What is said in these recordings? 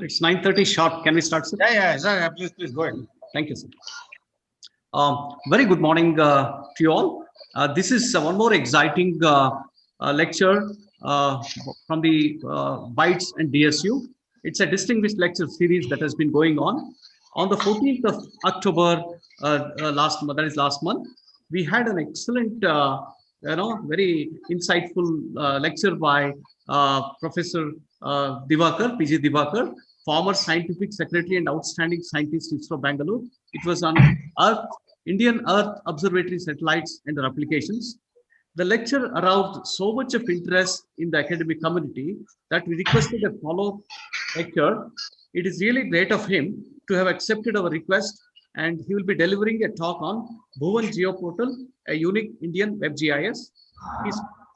Sir, it's 9:30 sharp. Can we start, sir? Yeah, sir. Please go ahead. Thank you, sir. Very good morning to you all. This is one more exciting lecture from the Bytes and DSU. It's a distinguished lecture series that has been going on. On the 14th of October, last month, we had an excellent, very insightful lecture by Professor Diwakar, PG Diwakar, former scientific secretary and outstanding scientist ISRO Bangalore. It was on Indian Earth Observatory satellites and their applications. The lecture aroused so much of interest in the academic community that we requested a follow-up lecture. It is really great of him to have accepted our request, and he will be delivering a talk on Bhuvan Geoportal, a unique Indian WebGIS.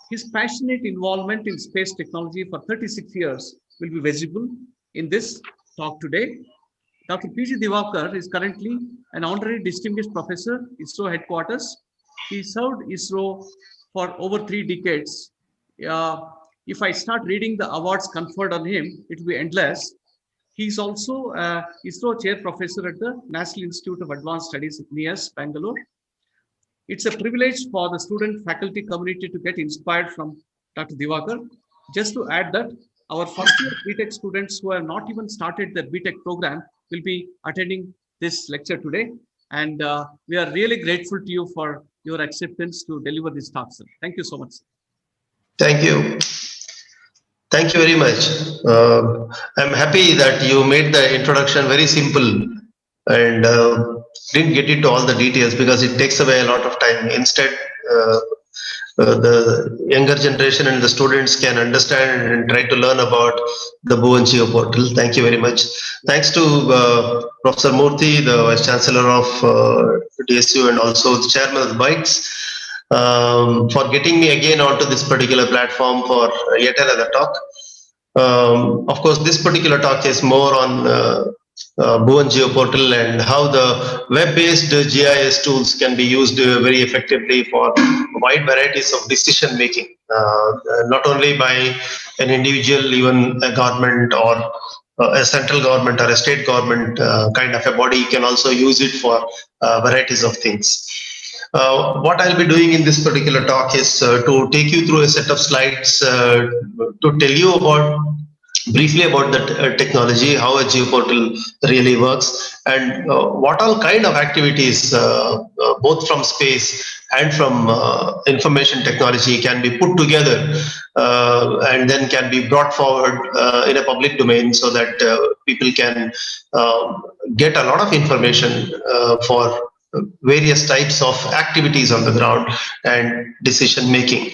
His passionate involvement in space technology for 36 years will be visible in this talk today. Dr. P.G. Diwakar is currently an honorary distinguished professor, ISRO headquarters. He served ISRO for over 3 decades. If I start reading the awards conferred on him, it will be endless. He's also ISRO chair professor at the National Institute of Advanced Studies, NIAS, Bangalore. It's a privilege for the student faculty community to get inspired from Dr. Diwakar. Just to add that our first year BTech students who have not even started their BTech program will be attending this lecture today. And we are really grateful to you for your acceptance to deliver this talk, sir. Thank you so much, sir. Thank you. Thank you very much. I'm happy that you made the introduction very simple and didn't get into all the details because it takes away a lot of time. Instead, the younger generation and the students can understand and try to learn about the Bhuvan Geoportal. Thank you very much. Thanks to Professor Murthy, the Vice Chancellor of DSU and also the Chairman of the Bytes, for getting me again onto this particular platform for yet another talk. Of course, this particular talk is more on Bhuvan Geoportal and how the web-based GIS tools can be used very effectively for wide varieties of decision making, not only by an individual, even a government or a central government or a state government kind of a body can also use it for varieties of things. What I'll be doing in this particular talk is to take you through a set of slides to tell you briefly about the technology, how a geoportal really works, and what all kind of activities, both from space and from information technology, can be put together and then can be brought forward in a public domain so that people can get a lot of information for various types of activities on the ground and decision making.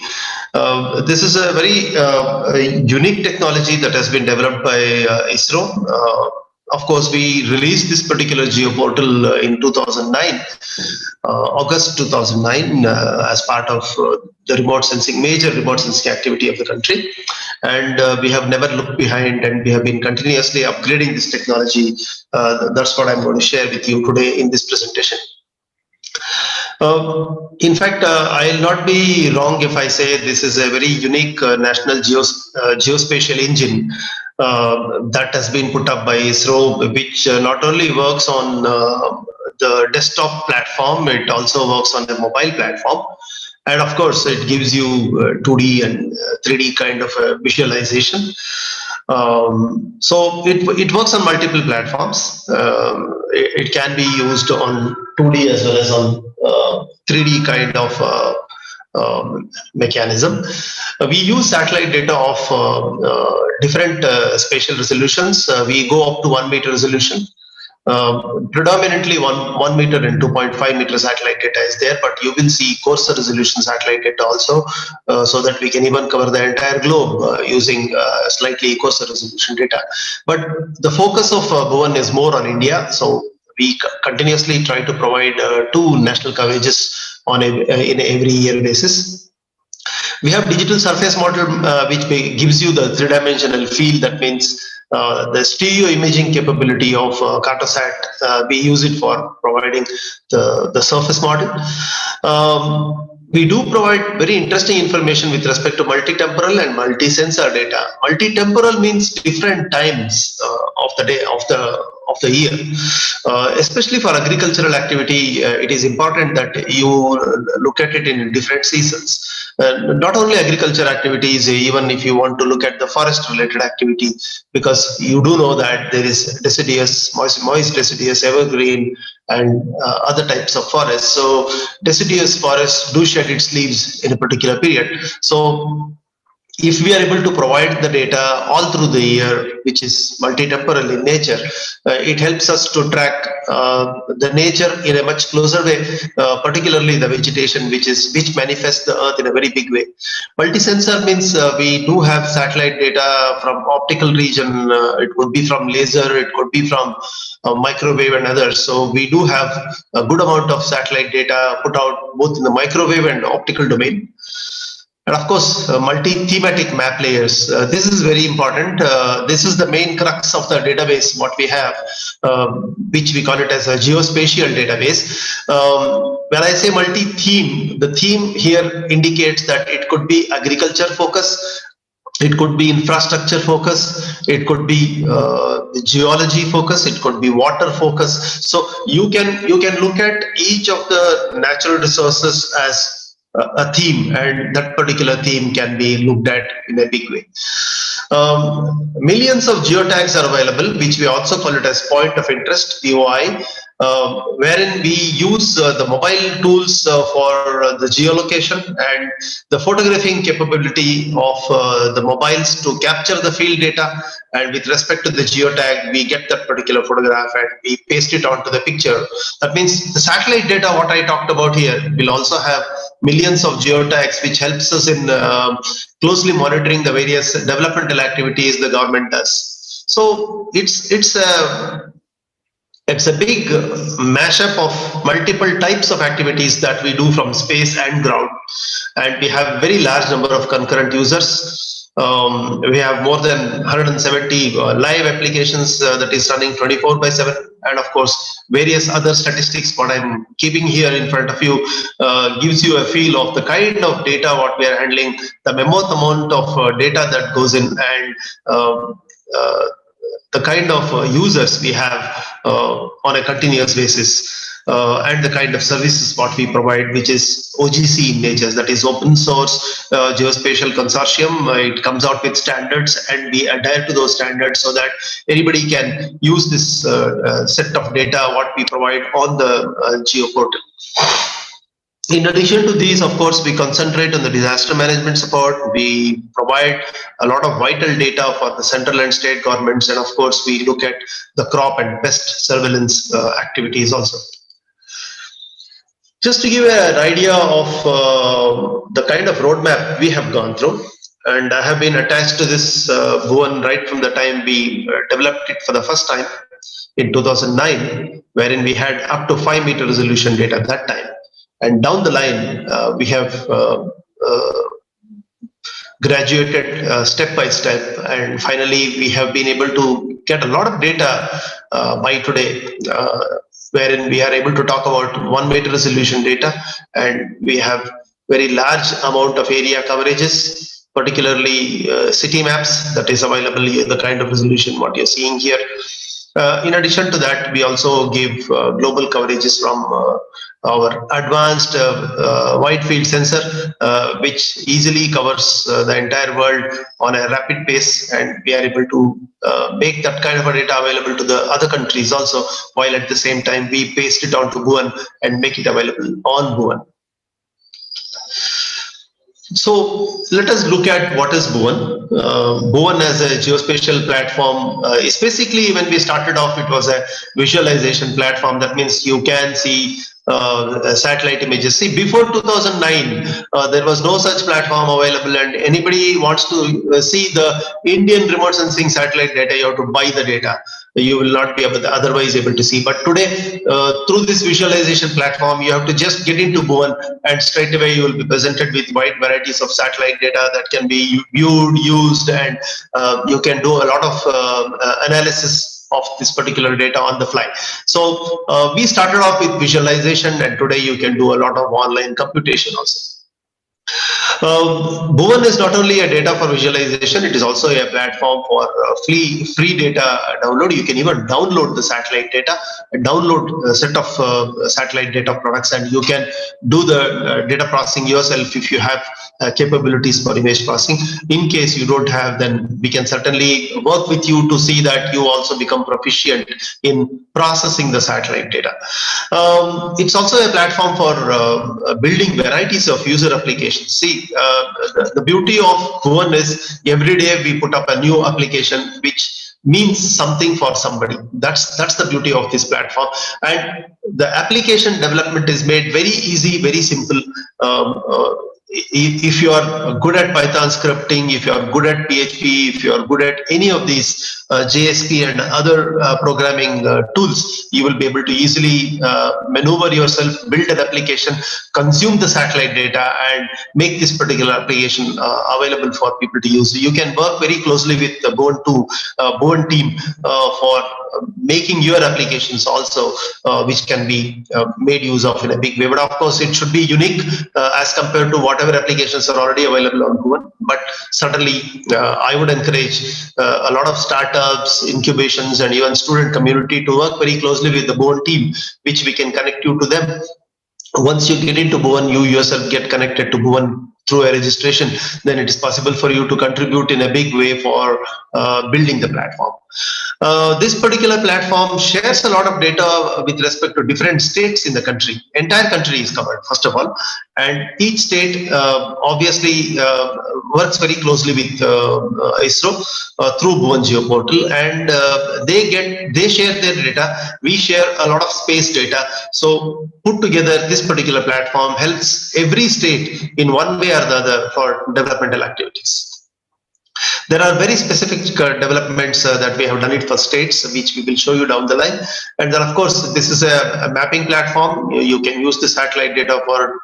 This is a very unique technology that has been developed by ISRO. Of course, we released this particular geoportal in 2009, August 2009, as part of the major remote sensing activity of the country. And we have never looked behind, and we have been continuously upgrading this technology. That's what I'm going to share with you today in this presentation. In fact, I'll not be wrong if I say this is a very unique national geospatial engine that has been put up by ISRO, which not only works on the desktop platform, it also works on the mobile platform. And of course, it gives you 2D and 3D kind of visualization. So it works on multiple platforms. It can be used on 2D as well as on 3D kind of mechanism. We use satellite data of different spatial resolutions. We go up to 1 meter resolution. Predominantly 1 meter and 2.5 meter satellite data is there, but you will see coarser resolution satellite data also, so that we can even cover the entire globe using slightly coarser resolution data. But the focus of Bhuvan is more on India, so we continuously try to provide 2 national coverages on in every year basis. We have digital surface model, which gives you the 3-dimensional feel. That means the stereo imaging capability of Cartosat. We use it for providing the surface model. we do provide very interesting information with respect to multi-temporal and multi-sensor data. Multi-temporal means different times of the day, of the year. Especially for agricultural activity, it is important that you look at it in different seasons. Not only agriculture activities, even if you want to look at the forest related activity, because you do know that there is deciduous, moist deciduous, evergreen, and other types of forests. So deciduous forests do shed its leaves in a particular period. So if we are able to provide the data all through the year, which is multi-temporal in nature, it helps us to track the nature in a much closer way, particularly the vegetation, which manifests the earth in a very big way. Multi-sensor means we do have satellite data from optical region. It could be from laser, it could be from microwave and others. So we do have a good amount of satellite data put out both in the microwave and optical domain. And of course, multi-thematic map layers. This is very important. This is the main crux of the database, what we have, which we call it as a geospatial database. When I say multi-theme, the theme here indicates that it could be agriculture focus, it could be infrastructure focus, it could be geology focus, it could be water focus. So you can look at each of the natural resources as a theme, and that particular theme can be looked at in a big way. Millions of geotags are available, which we also call it as point of interest, POI, wherein we use the mobile tools for the geolocation and the photographing capability of the mobiles to capture the field data, and with respect to the geotag, we get that particular photograph and we paste it onto the picture. That means the satellite data, what I talked about here, will also have millions of geotags, which helps us in closely monitoring the various developmental activities the government does. So it's a big mashup of multiple types of activities that we do from space and ground, and we have very large number of concurrent users. We have more than 170 live applications that is running 24/7, and of course various other statistics. What I'm keeping here in front of you gives you a feel of the kind of data what we are handling, the mammoth amount of data that goes in, and the kind of users we have on a continuous basis. And the kind of services what we provide, which is OGC in nature, that is open source geospatial consortium. It comes out with standards, and we adhere to those standards so that anybody can use this set of data what we provide on the Geoportal. In addition to these, of course, we concentrate on the disaster management support. We provide a lot of vital data for the central and state governments, and of course, we look at the crop and pest surveillance activities also. Just to give an idea of the kind of roadmap we have gone through, and I have been attached to this Bhuvan right from the time we developed it for the first time in 2009, wherein we had up to 5 meter resolution data at that time. And down the line, we have graduated step by step, and finally we have been able to get a lot of data by today, wherein we are able to talk about 1 meter resolution data, and we have very large amount of area coverages, particularly city maps that is available here, the kind of resolution what you're seeing here. In addition to that, we also give global coverages from our advanced wide field sensor, which easily covers the entire world on a rapid pace, and we are able to make that kind of a data available to the other countries also, while at the same time we paste it onto Bhuvan and make it available on Bhuvan. So let us look at what is Bhuvan. Bhuvan as a geospatial platform is basically, when we started off, it was a visualization platform. That means you can see satellite images. See, before 2009, there was no such platform available, and anybody wants to see the Indian remote sensing satellite data, you have to buy the data. You will not be otherwise able to see. But today, through this visualization platform, you have to just get into Bhuvan, and straight away you will be presented with wide varieties of satellite data that can be viewed, used, and you can do a lot of analysis of this particular data on the fly. So we started off with visualization, and today you can do a lot of online computation also. Bhuvan is not only a data for visualization, it is also a platform for free data download. You can even download the satellite data, download a set of satellite data products, and you can do the data processing yourself if you have capabilities for image processing. In case you don't have, then we can certainly work with you to see that you also become proficient in processing the satellite data. It's also a platform for building varieties of user applications. See, the beauty of Bhuvan is every day we put up a new application which means something for somebody. That's the beauty of this platform, and the application development is made very easy, very simple. If you are good at Python scripting, if you are good at PHP, if you are good at any of these JSP and other programming tools, you will be able to easily maneuver yourself, build an application, consume the satellite data, and make this particular application available for people to use. You can work very closely with the Bhuvan team for making your applications also, which can be made use of in a big way. But of course, it should be unique as compared to whatever applications are already available on Bhuvan. But certainly, I would encourage a lot of startups, incubations, and even student community to work very closely with the Bhuvan team, which we can connect you to them. Once you get into Bhuvan, you yourself get connected to Bhuvan through a registration, then it is possible for you to contribute in a big way for building the platform. This particular platform shares a lot of data with respect to different states in the country. Entire country is covered, first of all, and each state obviously works very closely with ISRO through Bhuvan Geoportal, and they share their data. We share a lot of space data. So put together, this particular platform helps every state in one way or the other for developmental activities. There are very specific developments that we have done it for states, which we will show you down the line. And then, of course, this is a mapping platform. You can use the satellite data for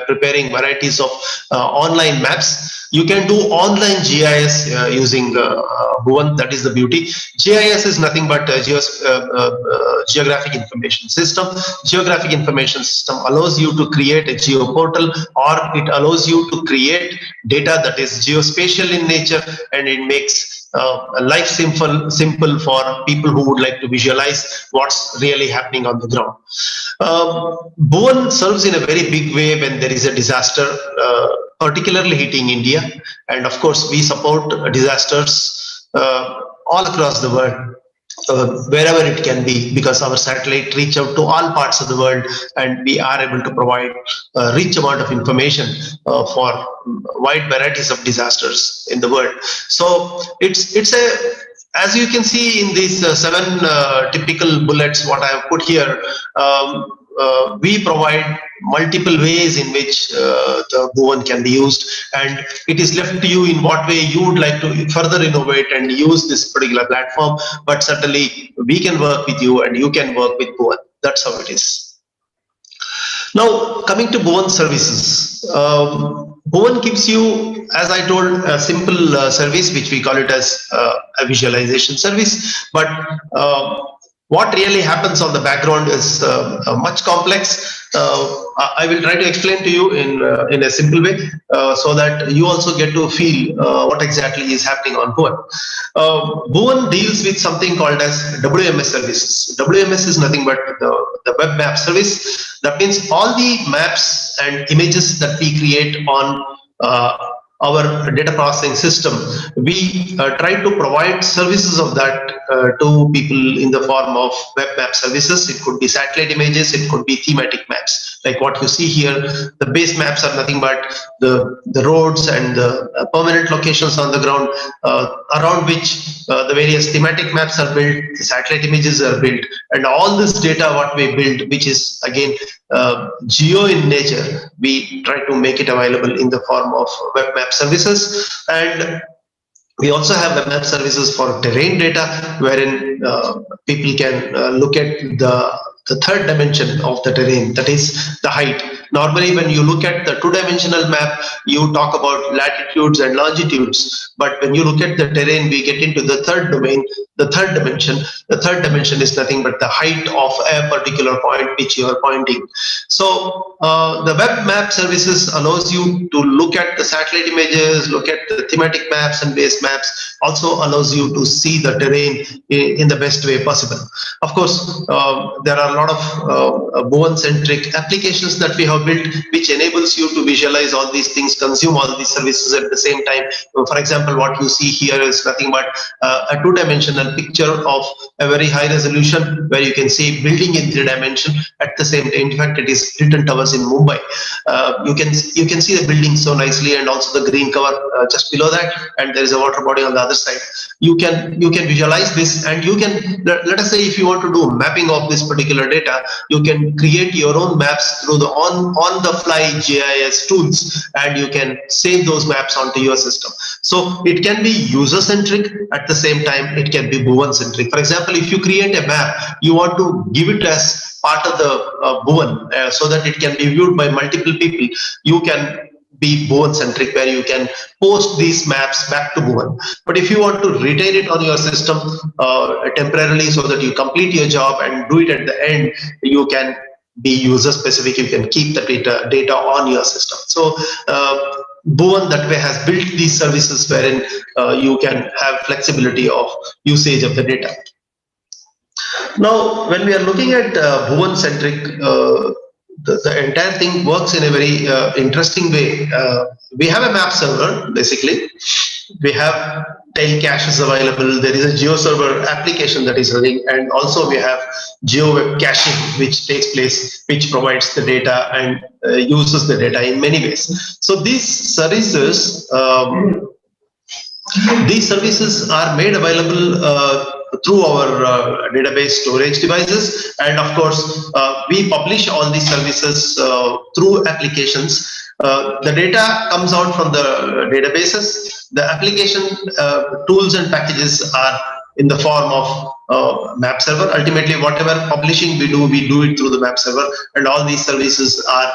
preparing varieties of online maps. You can do online GIS using Bhuvan. That is the beauty. GIS is nothing but geographic information system. Geographic information system allows you to create a geoportal, or it allows you to create data that is geospatial in nature, and it makes life simple for people who would like to visualize what's really happening on the ground. Bhuvan serves in a very big way when there is a disaster, particularly hitting India, and of course we support disasters all across the world. Wherever it can be, because our satellite reach out to all parts of the world, and we are able to provide a rich amount of information for wide varieties of disasters in the world. So it's a, as you can see in these 7 typical bullets what I have put here, we provide multiple ways in which the Bhuvan can be used, and it is left to you in what way you would like to further innovate and use this particular platform. But certainly we can work with you and you can work with Bhuvan. That's how it is. Now, coming to Bhuvan services. Bhuvan gives you, as I told, a simple service which we call it as a visualization service, but what really happens on the background is much complex. I will try to explain to you in a simple way so that you also get to feel what exactly is happening on Bhuvan. Bhuvan deals with something called as WMS services. WMS is nothing but the web map service. That means all the maps and images that we create on our data processing system, we try to provide services of that to people in the form of web map services. It could be satellite images, it could be thematic maps. Like what you see here, the base maps are nothing but the roads and the permanent locations on the ground around which the various thematic maps are built, the satellite images are built, and all this data what we build, which is again geo in nature, we try to make it available in the form of web map services. And we also have web map services for terrain data, wherein people can look at the third dimension of the terrain, that is the height. Normally, when you look at the two-dimensional map, you talk about latitudes and longitudes. But when you look at the terrain, we get into the third domain, the third dimension. The third dimension is nothing but the height of a particular point which you are pointing. So the web map services allows you to look at the satellite images, look at the thematic maps and base maps, also allows you to see the terrain in the best way possible. Of course, there are a lot of Bhuvan-centric applications that we have built, which enables you to visualize all these things, consume all these services at the same time. For example, what you see here is nothing but a two-dimensional picture of a very high resolution where you can see building in 3D at the same time. In fact, it is Hilton Towers in Mumbai. You can see the building so nicely, and also the green cover just below that, and there is a water body on the other side. You can visualize this, and you can, let us say, if you want to do mapping of this particular data, you can create your own maps through the on the fly GIS tools, and you can save those maps onto your system. So it can be user centric, at the same time it can be Bhuvan centric. For example, if you create a map, you want to give it as part of the Bhuvan so that it can be viewed by multiple people, you can be Bhuvan centric, where you can post these maps back to Bhuvan. But if you want to retain it on your system temporarily so that you complete your job and do it at the end, you can be user specific, you can keep the data on your system. So Bhuvan that way has built these services wherein you can have flexibility of usage of the data. Now, when we are looking at Bhuvan centric, the entire thing works in a very interesting way. We have a map server, basically. We have tail caches available. There is a geo server application that is running, and also we have geo web caching, which takes place, which provides the data and uses the data in many ways. So these services are made available through our database storage devices, and of course we publish all these services through applications. The data comes out from the databases. The application tools and packages are in the form of map server. Ultimately, whatever publishing we do it through the map server, and all these services are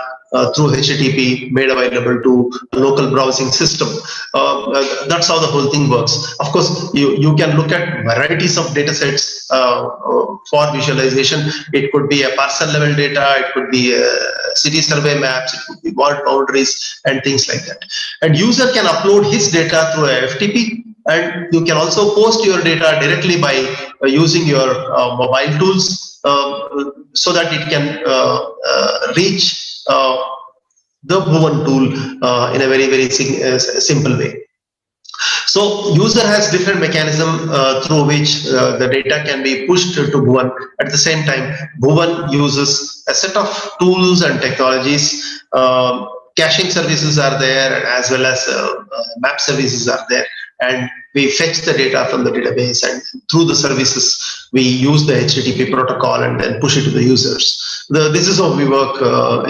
through HTTP made available to a local browsing system. That's how the whole thing works. Of course, you can look at varieties of data sets for visualization. It could be a parcel level data, it could be city survey maps, it could be ward boundaries and things like that. And user can upload his data through a FTP, and you can also post your data directly by using your mobile tools so that it can reach the Bhuvan tool in a very simple way. So user has different mechanism through which the data can be pushed to Bhuvan. At the same time, Bhuvan uses a set of tools and technologies. Caching services are there, as well as map services are there, and we fetch the data from the database, and through the services we use the HTTP protocol and then push it to the users. This is how we work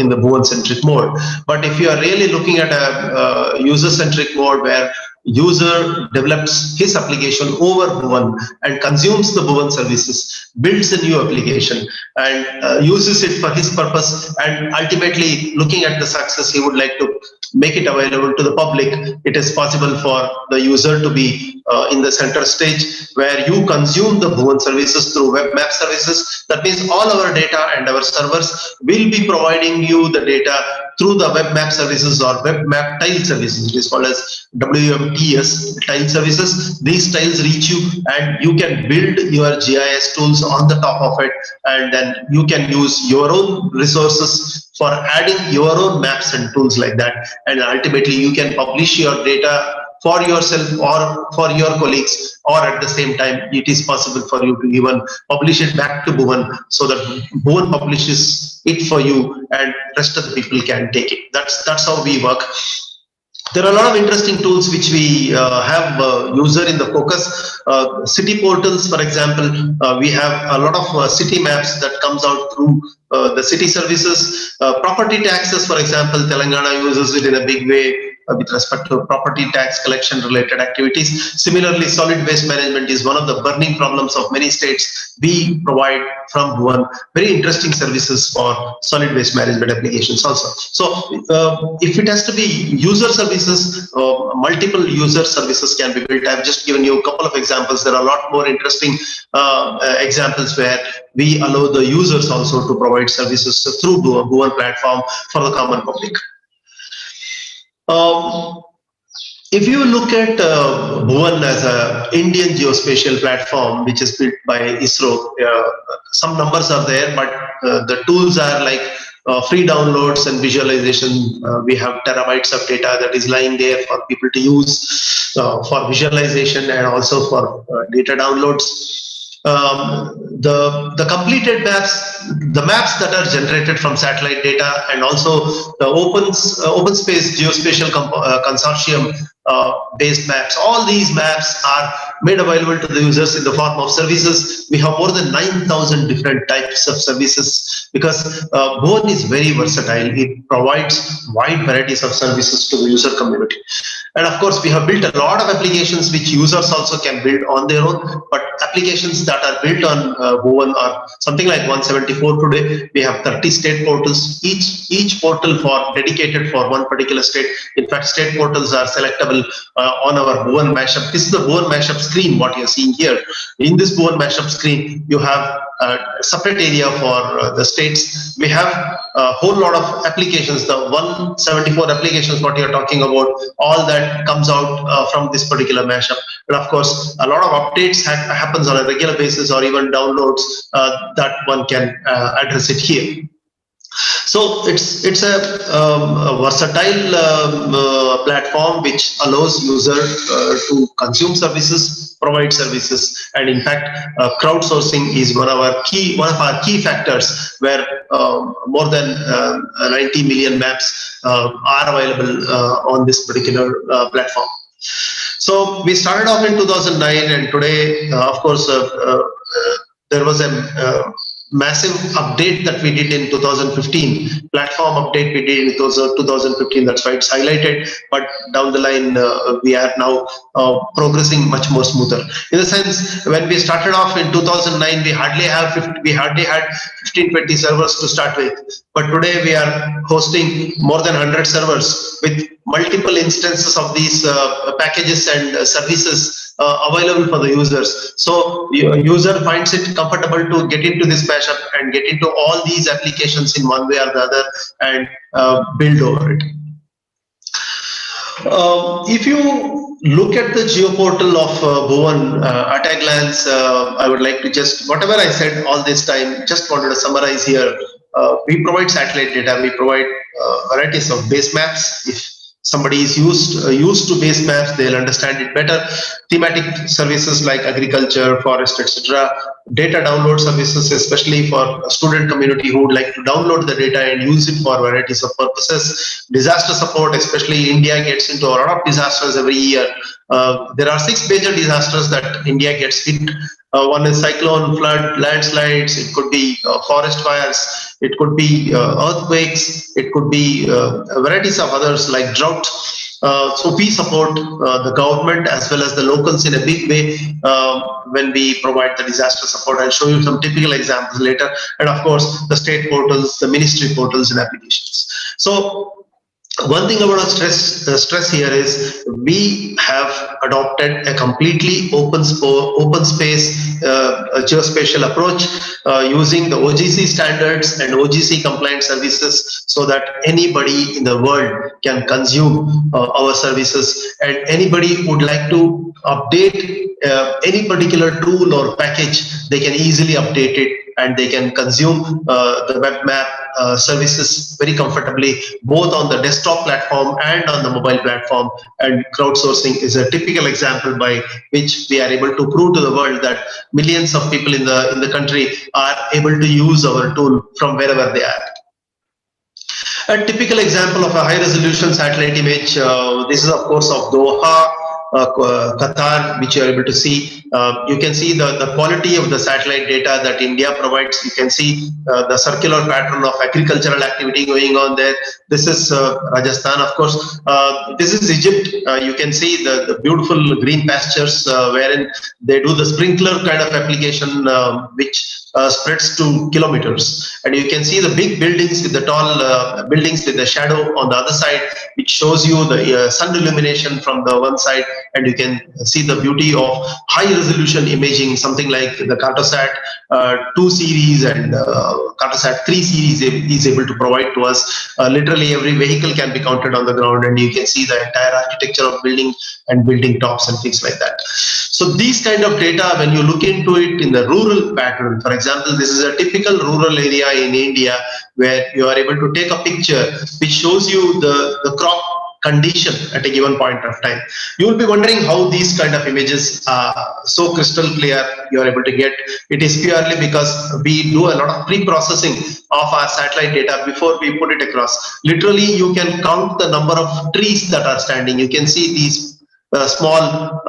in the Bhuvan centric mode. But if you are really looking at a user centric mode where user develops his application over Bhuvan and consumes the Bhuvan services, builds a new application and uses it for his purpose, and ultimately looking at the success, he would like to make it available to the public. It is possible for the user to be in the center stage, where you consume the Bhuvan services through web map services. That means all our data and our servers will be providing you the data through the web map services or web map tile services. It is called as WMTS tile services. These tiles reach you, and you can build your GIS tools on the top of it, and then you can use your own resources for adding your own maps and tools like that. And ultimately you can publish your data for yourself or for your colleagues, or at the same time it is possible for you to even publish it back to Bhuvan, so that Bhuvan publishes it for you and rest of the people can take it. That's how we work. There are a lot of interesting tools which we have user in the focus. City portals, for example, we have a lot of city maps that comes out through the city services. Property taxes, for example, Telangana uses it in a big way. with respect to property tax collection related activities. Similarly, solid waste management is one of the burning problems of many states. We provide from Bhuvan very interesting services for solid waste management applications also. So if it has to be user services, multiple user services can be built. I've just given you a couple of examples. There are a lot more interesting examples where we allow the users also to provide services through Bhuvan platform for the common public. If you look at Bhuvan as an Indian geospatial platform, which is built by ISRO, some numbers are there, but the tools are like free downloads and visualization. We have terabytes of data that is lying there for people to use for visualization and also for data downloads. The completed maps, the maps that are generated from satellite data, and also the open space geospatial consortium based maps. All these maps are made available to the users in the form of services. We have more than 9,000 different types of services because Bhuvan is very versatile. It provides wide varieties of services to the user community. And of course, we have built a lot of applications which users also can build on their own, but applications that are built on Bhuvan are something like 174 today. We have 30 state portals, each portal dedicated for one particular state. In fact, state portals are selectable on our Bhuvan mashup. This is the Bhuvan mashup screen, what you're seeing here. In this Bhuvan mashup screen, you have a separate area for the states. We have a whole lot of applications, the 174 applications, what you're talking about, all that comes out from this particular mashup. And of course, a lot of updates happens on a regular basis, or even downloads that one can address it here. So it's a versatile platform which allows user to consume services, provide services, and in fact, crowdsourcing is one of our key factors where more than 90 million maps are available on this particular platform. So we started off in 2009, and today, of course, there was a massive update that we did in 2015, platform update we did in 2015, that's why it's highlighted, but down the line we are now progressing much more smoother. In the sense, when we started off in 2009, we hardly had 15-20 servers to start with, but today we are hosting more than 100 servers with multiple instances of these packages and services available for the users. So user finds it comfortable to get into this mashup and get into all these applications in one way or the other and build over it. If you look at the Geoportal of Bhuvan at a glance, I would like to just, whatever I said all this time, just wanted to summarize here. We provide satellite data, we provide varieties of base maps. If somebody is used to base maps, they'll understand it better. Thematic services like agriculture, forest, etc. Data download services, especially for a student community who would like to download the data and use it for varieties of purposes. Disaster support, especially India gets into a lot of disasters every year. There are 6 major disasters that India gets hit. One is cyclone, flood, landslides, it could be forest fires, it could be earthquakes, it could be varieties of others like drought. So we support the government as well as the locals in a big way when we provide the disaster support. I'll show you some typical examples later. And of course, the state portals, the ministry portals and applications. So one thing I want to stress here is we have adopted a completely open space geospatial approach using the OGC standards and OGC compliant services so that anybody in the world can consume our services, and anybody would like to update any particular tool or package, they can easily update it and they can consume the web map services very comfortably, both on the desktop platform and on the mobile platform. And crowdsourcing is a typical example by which we are able to prove to the world that millions of people in the country are able to use our tool from wherever they are. A typical example of a high resolution satellite image, this is of course of Doha. Qatar, which you are able to see. You can see the quality of the satellite data that India provides. You can see the circular pattern of agricultural activity going on there. This is Rajasthan, of course. This is Egypt. You can see the beautiful green pastures wherein they do the sprinkler kind of application, which spreads to kilometers. And you can see the big buildings with the tall buildings with the shadow on the other side, which shows you the sun illumination from the one side, and you can see the beauty of high resolution imaging, something like the Cartosat 2 series and Cartosat 3 series is able to provide to us. Literally every vehicle can be counted on the ground, and you can see the entire architecture of building and building tops and things like that. So these kind of data, when you look into it in the rural pattern, for example, this is a typical rural area in India where you are able to take a picture which shows you the crop condition at a given point of time. You will be wondering how these kind of images are so crystal clear you are able to get. It is purely because we do a lot of pre-processing of our satellite data before we put it across. Literally, you can count the number of trees that are standing. You can see these small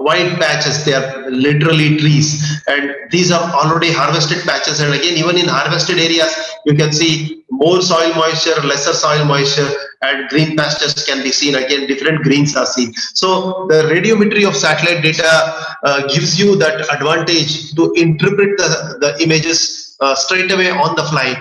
white patches. They are literally trees, and these are already harvested patches. And again, even in harvested areas, you can see more soil moisture, lesser soil moisture, and green pastures can be seen. Again, different greens are seen. So the radiometry of satellite data gives you that advantage to interpret the images straight away on the fly.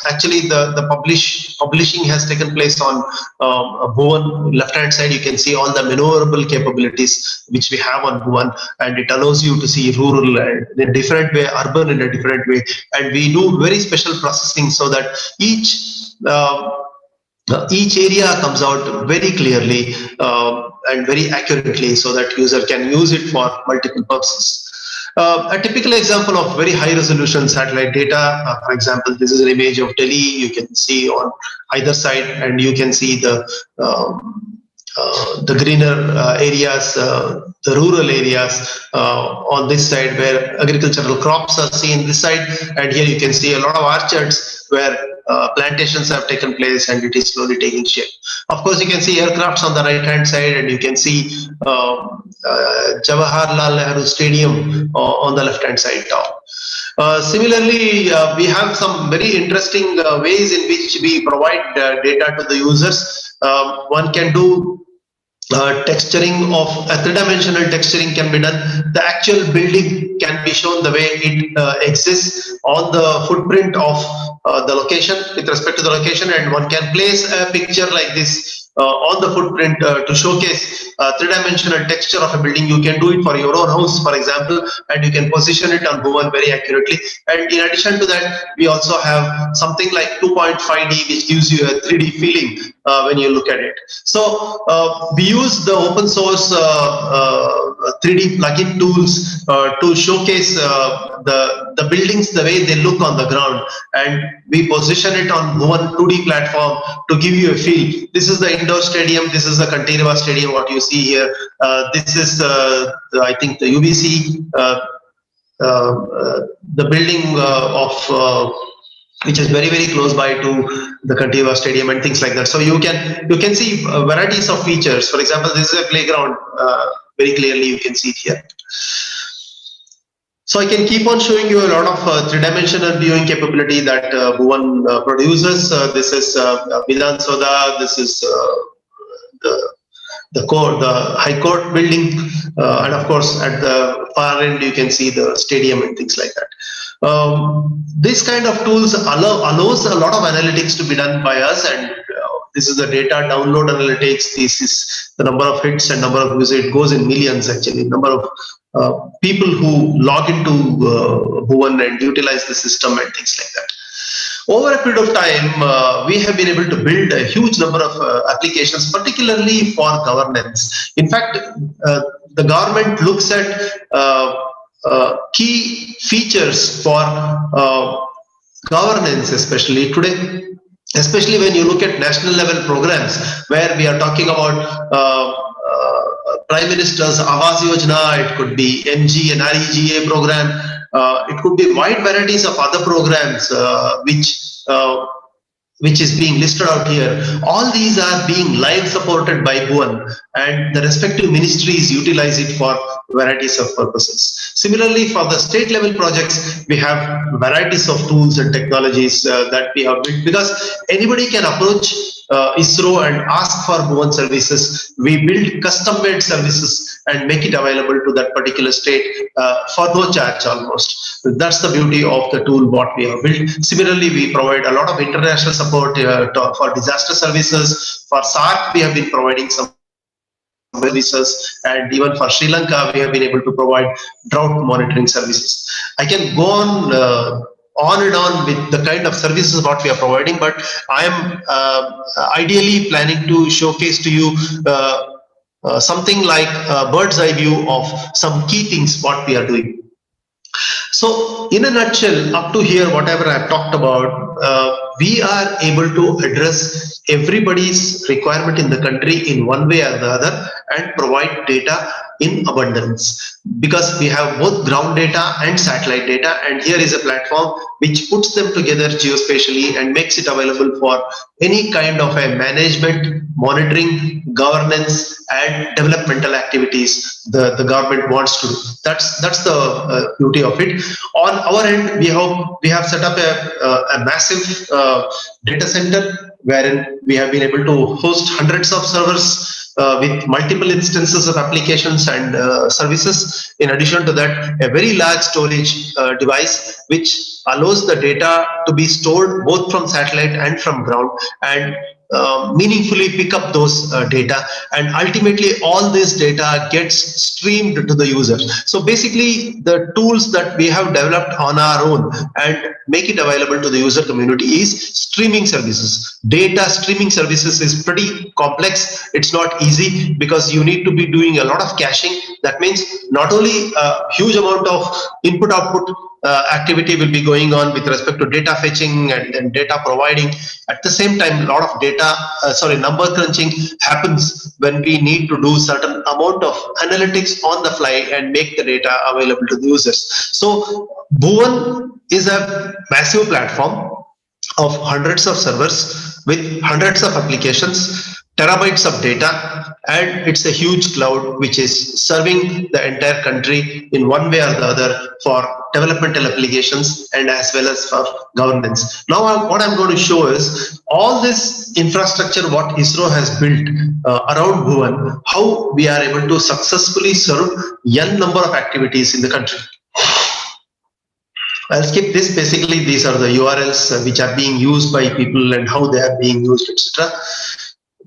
Actually, the publishing has taken place on Bhuvan. Left hand side, you can see all the maneuverable capabilities which we have on Bhuvan, and it allows you to see rural in a different way, urban in a different way, and we do very special processing so that each area comes out very clearly and very accurately, so that user can use it for multiple purposes. A typical example of very high resolution satellite data, for example, this is an image of Delhi. You can see on either side, and you can see the greener areas, the rural areas on this side where agricultural crops are seen this side, and here you can see a lot of orchards where plantations have taken place, and it is slowly taking shape. Of course, you can see aircrafts on the right hand side, and you can see Jawaharlal Nehru Stadium on the left hand side top. Similarly, we have some very interesting ways in which we provide data to the users. One can do texturing of a three-dimensional texturing can be done. The actual building can be shown the way it exists on the footprint of the location with respect to the location, and one can place a picture like this on the footprint to showcase three-dimensional texture of a building. You can do it for your own house, for example, and you can position it on Bhuvan very accurately. And in addition to that, we also have something like 2.5D, which gives you a 3D feeling when you look at it. So we use the open source 3D plugin tools to showcase the buildings the way they look on the ground, and we position it on Bhuvan 2D platform to give you a feel. This is the indoor stadium. This is the Kantirva Stadium. What you see here. This is I think the UBC, the building of. Which is very, very close by to the Kantirva Stadium and things like that. So you can see varieties of features. For example, this is a playground. Very clearly, you can see it here. So I can keep on showing you a lot of three-dimensional viewing capability that Bhuvan produces. This is Vidhan Soda. This is the High Court building, and of course at the far end you can see the stadium and things like that. This kind of tools allows a lot of analytics to be done by us, and this is the data download analytics. This is the number of hits and number of users. It goes in millions actually. Number of people who log into Bhuvan and utilize the system and things like that. Over a period of time, we have been able to build a huge number of applications, particularly for governance. In fact, the government looks at key features for governance, especially today, especially when you look at national level programs where we are talking about Prime Minister's Awas Yojana. It could be MG and REGA program. It could be wide varieties of other programs which which is being listed out here, all these are being live supported by Bhuvan, and the respective ministries utilize it for varieties of purposes. Similarly, for the state level projects, we have varieties of tools and technologies that we have built, because anybody can approach ISRO and ask for Bhuvan services. We build custom made services and make it available to that particular state for no charge almost. That's the beauty of the tool what we have built. Similarly, we provide a lot of international support for disaster services. For SARC, we have been providing some services, and even for Sri Lanka, we have been able to provide drought monitoring services. I can go on and on with the kind of services what we are providing, but I am ideally planning to showcase to you something like a bird's eye view of some key things what we are doing. So in a nutshell, up to here, whatever I've talked about, we are able to address everybody's requirement in the country in one way or the other and provide data in abundance, because we have both ground data and satellite data, and here is a platform which puts them together geospatially and makes it available for any kind of a management, monitoring, governance and developmental activities the government wants to do. That's the beauty of it. On our end, we have set up a massive data center wherein we have been able to host hundreds of servers with multiple instances of applications and services. In addition to that, a very large storage device which allows the data to be stored both from satellite and from ground, and meaningfully pick up those data, and ultimately all this data gets streamed to the user. So basically the tools that we have developed on our own and make it available to the user community is streaming services. Data streaming services is pretty complex. It's not easy because you need to be doing a lot of caching. That means not only a huge amount of input output activity will be going on with respect to data fetching and data providing. At the same time, a lot of number crunching happens when we need to do certain amount of analytics on the fly and make the data available to the users. So Bhuvan is a massive platform of hundreds of servers with hundreds of applications, terabytes of data, and it's a huge cloud which is serving the entire country in one way or the other for developmental applications and as well as for governance. Now what I'm going to show is all this infrastructure what ISRO has built around Bhuvan, how we are able to successfully serve n number of activities in the country. I'll skip this. Basically, these are the URLs which are being used by people and how they are being used, etc.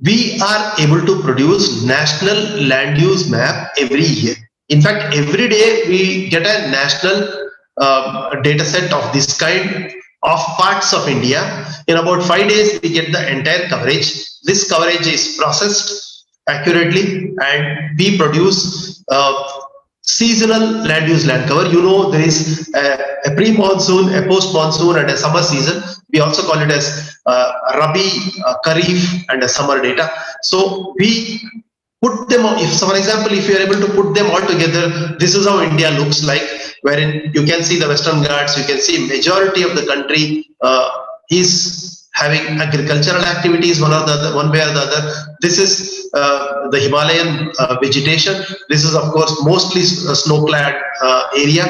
We are able to produce national land use map every year. In fact, every day we get a national data set of this kind of parts of India. In about 5 days, we get the entire coverage. This coverage is processed accurately and we produce seasonal land use land cover. You know, there is a pre-monsoon, a post-monsoon and a summer season. We also call it as Rabi, Kharif and a summer data. So we put them on, if, so for example, if you are able to put them all together, this is how India looks like, wherein you can see the Western Ghats, you can see majority of the country is having agricultural activities one way or the other. This is the Himalayan vegetation. This is of course mostly snow-clad area,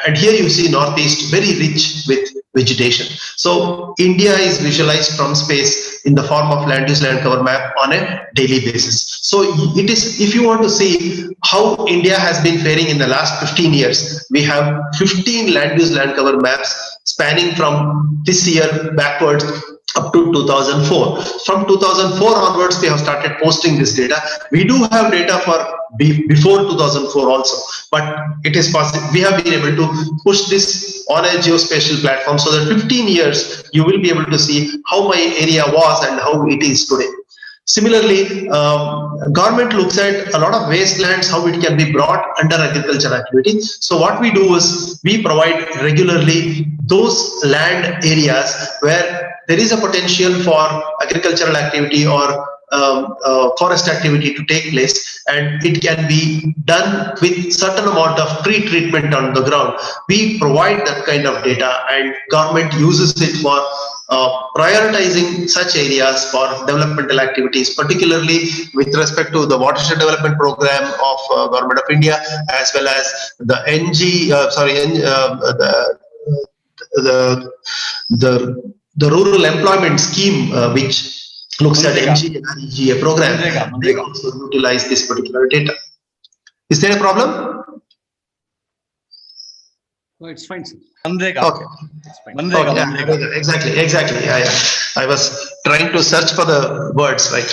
and here you see Northeast very rich with vegetation. So India is visualized from space in the form of land use land cover map on a daily basis. So it is, if you want to see how India has been faring in the last 15 years, we have 15 land use land cover maps spanning from this year backwards up to 2004. From 2004 onwards, we have started posting this data. We do have data for before 2004 also, but it is possible. We have been able to push this on a geospatial platform so that 15 years you will be able to see how my area was and how it is today. Similarly, government looks at a lot of wastelands, how it can be brought under agriculture activity. So what we do is we provide regularly those land areas where there is a potential for agricultural activity or forest activity to take place, and it can be done with certain amount of pre-treatment on the ground. We provide that kind of data and government uses it for prioritizing such areas for developmental activities, particularly with respect to the watershed development program of Government of India, as well as the the rural employment scheme, which looks at MG and REGA program. They also utilize this particular data. Is there a problem? No, it's fine, sir. Okay. Okay. Exactly. Yeah. I was trying to search for the words, right?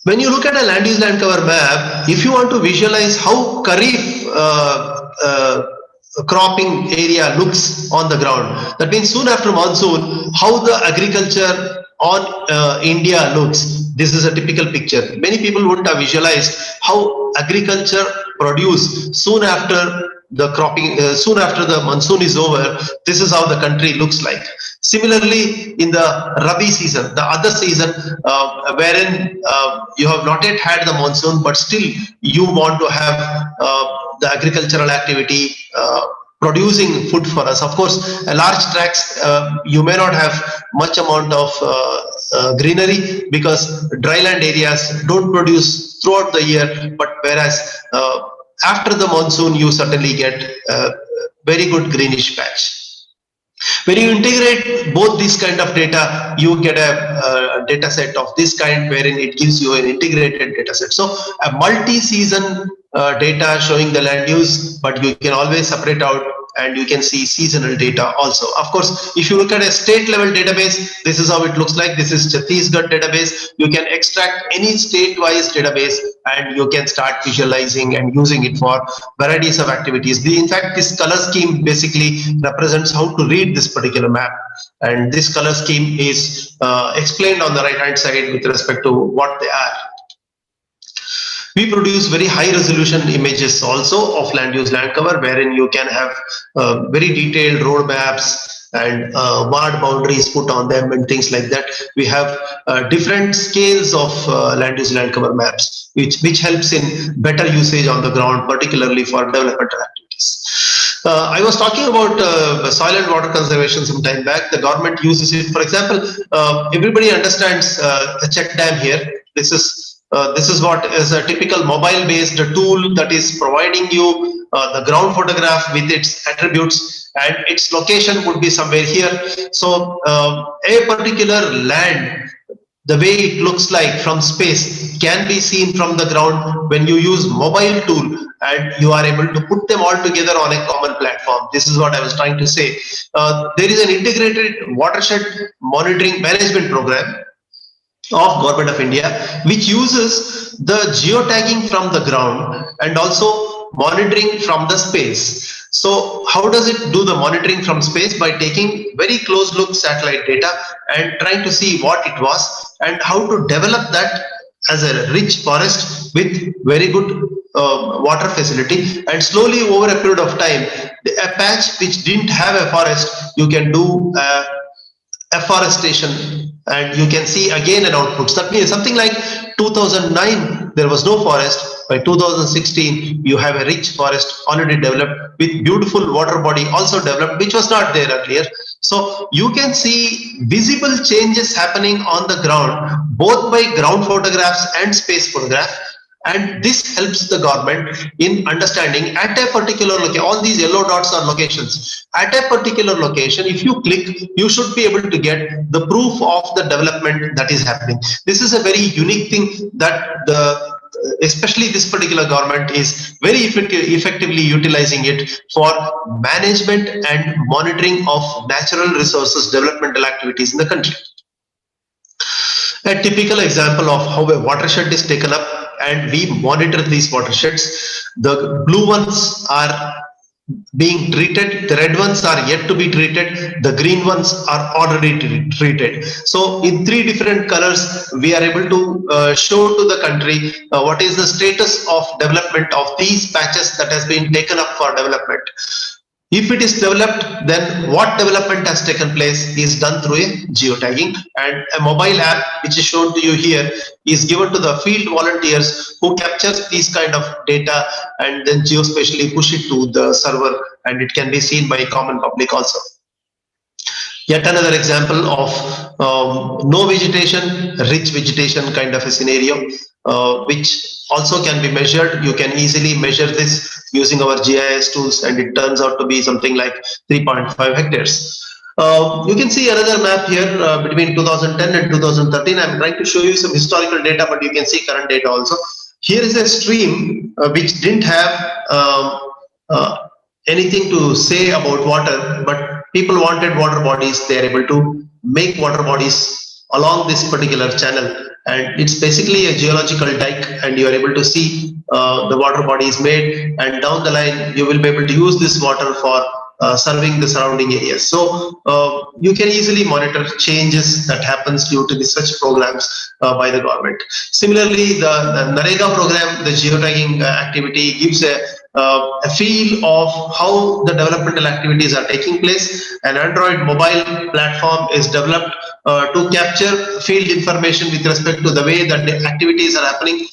When you look at a land use land cover map, if you want to visualize how Kharif cropping area looks on the ground, that means soon after monsoon, how the agriculture on India looks. This is a typical picture. Many people wouldn't have visualized how agriculture produce soon after the cropping, soon after the monsoon is over. This is how the country looks like. Similarly, in the Rabi season, the other season, wherein you have not yet had the monsoon, but still you want to have the agricultural activity producing food for us. Of course, large tracts, you may not have much amount of greenery, because dryland areas don't produce throughout the year, but whereas after the monsoon, you certainly get very good greenish patch. When you integrate both these kind of data, you get a data set of this kind, wherein it gives you an integrated data set. So a multi-season data showing the land use, but you can always separate out and you can see seasonal data also. Of course, if you look at a state level database, this is how it looks like. This is Chhattisgarh database. You can extract any state-wise database and you can start visualizing and using it for varieties of activities. In fact, this color scheme basically represents how to read this particular map. And this color scheme is explained on the right-hand side with respect to what they are. We produce very high resolution images also of land use land cover, wherein you can have very detailed road maps and ward boundaries put on them and things like that. We have different scales of land use land cover maps, which helps in better usage on the ground, particularly for developmental activities. I was talking about soil and water conservation some time back. The government uses it. For example, everybody understands a check dam here. This is what is a typical mobile-based tool that is providing you the ground photograph with its attributes, and its location would be somewhere here. So a particular land, the way it looks like from space, can be seen from the ground when you use mobile tool, and you are able to put them all together on a common platform. This is what I was trying to say. There is an integrated watershed monitoring management program of Government of India, which uses the geotagging from the ground and also monitoring from the space. So how does it do the monitoring from space? By taking very close look satellite data and trying to see what it was and how to develop that as a rich forest with very good water facility. And slowly over a period of time, a patch which didn't have a forest, you can do afforestation, and you can see again an output. That means something like 2009 there was no forest. By 2016 you have a rich forest already developed with beautiful water body also developed, which was not there earlier. So you can see visible changes happening on the ground, both by ground photographs and space photograph. And this helps the government in understanding at a particular location. All these yellow dots are locations. At a particular location, if you click, you should be able to get the proof of the development that is happening. This is a very unique thing that especially this particular government is very effectively utilizing it for management and monitoring of natural resources developmental activities in the country. A typical example of how a watershed is taken up and we monitor these watersheds. The blue ones are being treated, the red ones are yet to be treated, the green ones are already treated. So in 3 different colors, we are able to show to the country what is the status of development of these patches that has been taken up for development. If it is developed, then what development has taken place is done through a geotagging, and a mobile app which is shown to you here is given to the field volunteers who captures these kind of data and then geospatially push it to the server, and it can be seen by common public also. Yet another example of no vegetation, rich vegetation kind of a scenario, which also can be measured. You can easily measure this using our GIS tools, and it turns out to be something like 3.5 hectares. You can see another map here between 2010 and 2013. I'm trying to show you some historical data, but you can see current data also. Here is a stream which didn't have anything to say about water, but people wanted water bodies. They are able to make water bodies along this particular channel, and it's basically a geological dike, and you are able to see the water body is made, and down the line you will be able to use this water for serving the surrounding areas. So you can easily monitor changes that happens due to such programs by the government. Similarly, the NREGA program, the geotagging activity, gives a feel of how the developmental activities are taking place. An Android mobile platform is developed to capture field information with respect to the way that the activities are happening.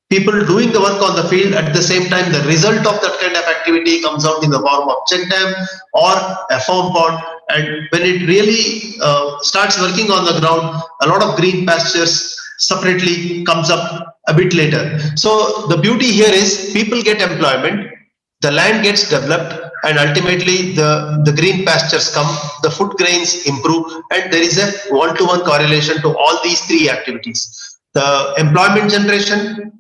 People doing the work on the field, at the same time the result of that kind of activity comes out in the form of check dam or a farm pond, and when it really starts working on the ground, a lot of green pastures separately comes up a bit later. So the beauty here is people get employment, the land gets developed, and ultimately the green pastures come, the food grains improve, and there is a one-to-one correlation to all these three activities. The employment generation,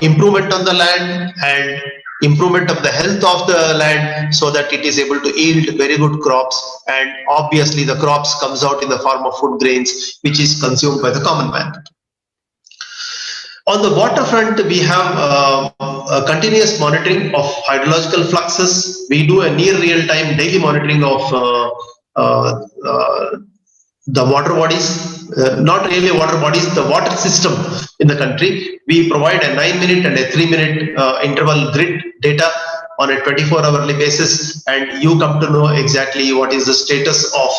improvement on the land, and improvement of the health of the land so that it is able to yield very good crops, and obviously the crops comes out in the form of food grains which is consumed by the common man. On the waterfront, we have a continuous monitoring of hydrological fluxes. We do a near real-time daily monitoring of the water bodies, not really water bodies, the water system in the country. We provide a 9-minute and a 3-minute interval grid data on a 24-hourly basis, and you come to know exactly what is the status of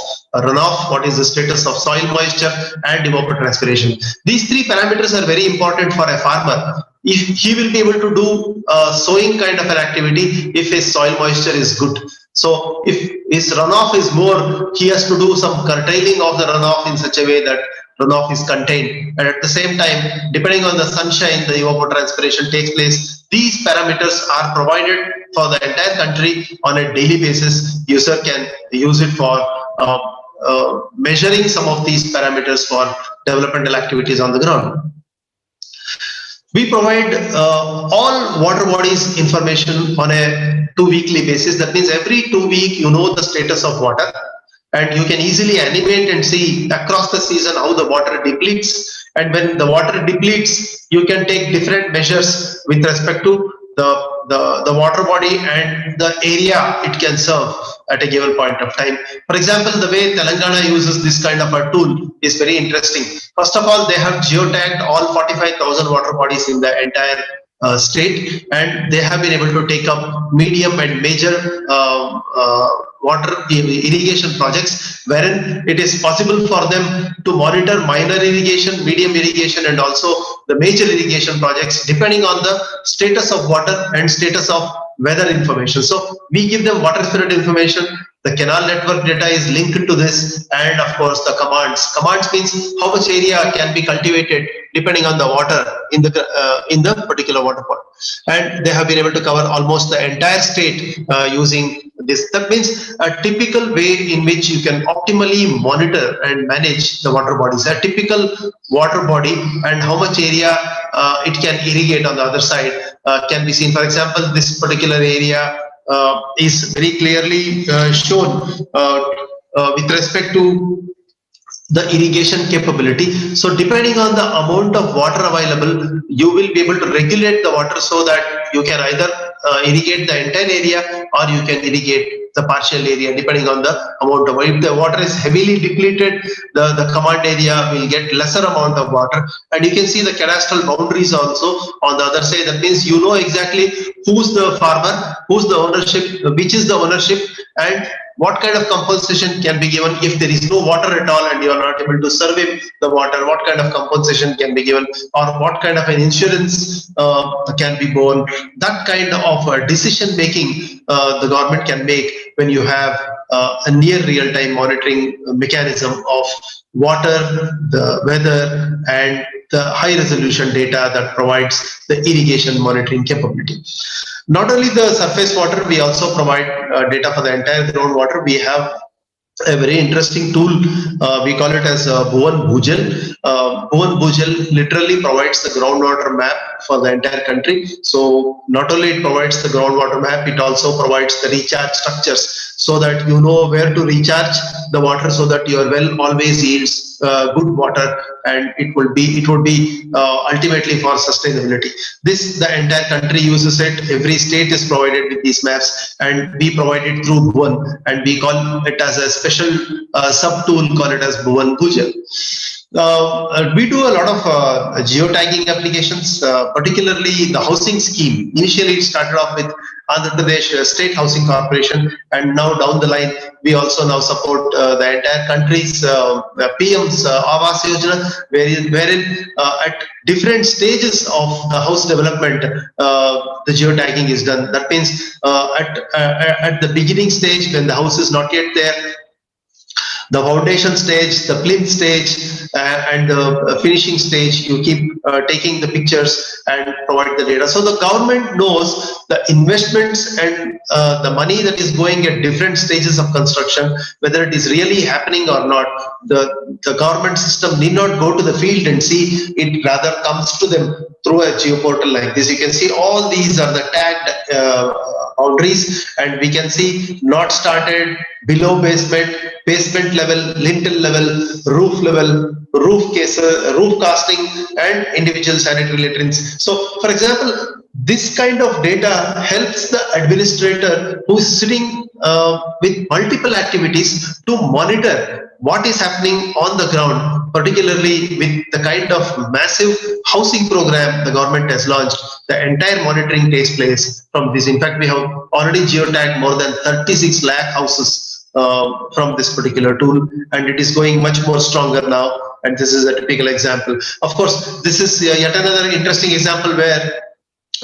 runoff, what is the status of soil moisture, and evapotranspiration. These three parameters are very important for a farmer. If he will be able to do sowing kind of an activity if his soil moisture is good. So if his runoff is more, he has to do some curtailing of the runoff in such a way that runoff is contained, and at the same time, depending on the sunshine, the evapotranspiration takes place. These parameters are provided for the entire country on a daily basis. User can use it for measuring some of these parameters for developmental activities on the ground. We provide all water bodies information on a 2-weekly basis. That means every 2 weeks you know the status of water, and you can easily animate and see across the season how the water depletes. And when the water depletes, you can take different measures with respect to the water body and the area it can serve at a given point of time. For example, the way Telangana uses this kind of a tool is very interesting. First of all, they have geotagged all 45,000 water bodies in the entire state, and they have been able to take up medium and major water irrigation projects, wherein it is possible for them to monitor minor irrigation, medium irrigation, and also the major irrigation projects depending on the status of water and status of weather information. So we give them water spirit information. The canal network data is linked to this, and of course the commands. Commands means how much area can be cultivated depending on the water in the particular water pot. And they have been able to cover almost the entire state using this. That means a typical way in which you can optimally monitor and manage the water bodies. A typical water body and how much area it can irrigate on the other side can be seen. For example, this particular area is very clearly shown with respect to the irrigation capability. So depending on the amount of water available, you will be able to regulate the water so that you can either irrigate the entire area or you can irrigate the partial area depending on the amount of water. If the water is heavily depleted, the command area will get lesser amount of water. And you can see the cadastral boundaries also on the other side. That means you know exactly who's the farmer, who's the ownership, which is the ownership, and what kind of compensation can be given if there is no water at all and you are not able to serve the water. What kind of compensation can be given, or what kind of an insurance can be borne. That kind of decision making the government can make when you have a near real-time monitoring mechanism of water, the weather, and the high resolution data that provides the irrigation monitoring capability. Not only the surface water, we also provide data for the entire groundwater. We have a very interesting tool. We call it as Bhuvan Bhujal. Bhuvan Bhujal literally provides the groundwater map for the entire country. So not only it provides the groundwater map, it also provides the recharge structures so that you know where to recharge the water so that your well always yields good water, and it would be ultimately for sustainability. The entire country uses it. Every state is provided with these maps, and we provide it through Bhuvan, and we call it as a special sub tool, call it as Bhuvan Bhujal. We do a lot of geotagging applications, particularly the housing scheme. Initially, it started off with Andhra Pradesh State Housing Corporation, and now down the line, we also now support the entire country's PM's Awas Yojana, wherein at different stages of the house development, the geotagging is done. That means at the beginning stage, when the house is not yet there, the foundation stage, the plinth stage, and the finishing stage, you keep taking the pictures and provide the data. So the government knows the investments and the money that is going at different stages of construction, whether it is really happening or not. The government system need not go to the field and see, it rather comes to them through a geoportal like this. You can see all these are the tagged boundaries, and we can see not started, below basement, basement level, lintel level, roof casting, and individual sanitary latrines. So, for example, this kind of data helps the administrator who is sitting with multiple activities to monitor what is happening on the ground, particularly with the kind of massive housing program the government has launched. The entire monitoring takes place from this. In fact, we have already geotagged more than 36 lakh houses from this particular tool, and it is going much more stronger now. And this is a typical example. Of course, this is yet another interesting example where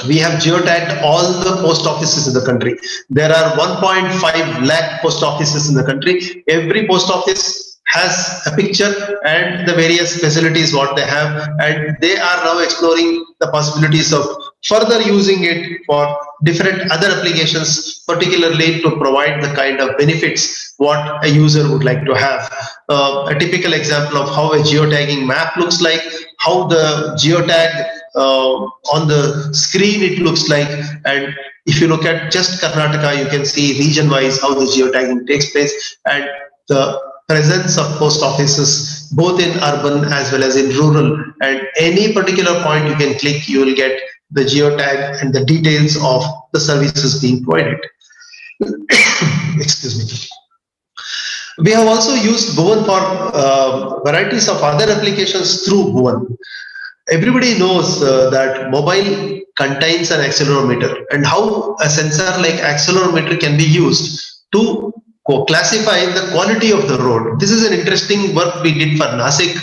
we have geotagged all the post offices in the country. There are 1.5 lakh post offices in the country. Every post office has a picture and the various facilities what they have, and they are now exploring the possibilities of further using it for different other applications, particularly to provide the kind of benefits what a user would like to have. A typical example of how a geotagging map looks like, how the geotag on the screen it looks like, and if you look at just Karnataka, you can see region-wise how the geotagging takes place, and the presence of post offices both in urban as well as in rural, and any particular point you can click, you will get the geotag and the details of the services being provided. Excuse me. We have also used Bhuvan for varieties of other applications through Bhuvan. Everybody knows that mobile contains an accelerometer, and how a sensor like accelerometer can be used to classify the quality of the road. This is an interesting work we did for NavIC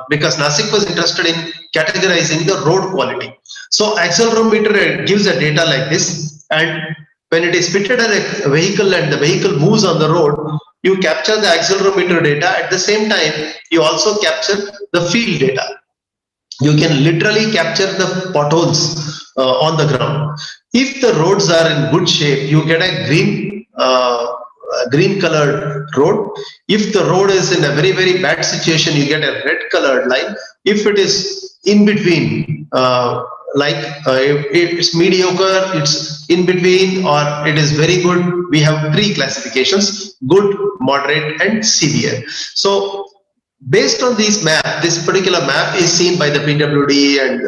because NavIC was interested in categorizing the road quality. So accelerometer gives a data like this, and when it is fitted on a vehicle and the vehicle moves on the road, you capture the accelerometer data. At the same time, you also capture the field data. You can literally capture the potholes on the ground. If the roads are in good shape, you get a green colored road. If the road is in a very, very bad situation, you get a red colored line. If it is in between, if it's mediocre, it's in between, or it is very good, we have three classifications: good, moderate, and severe. So based on this map, this particular map is seen by the PWD and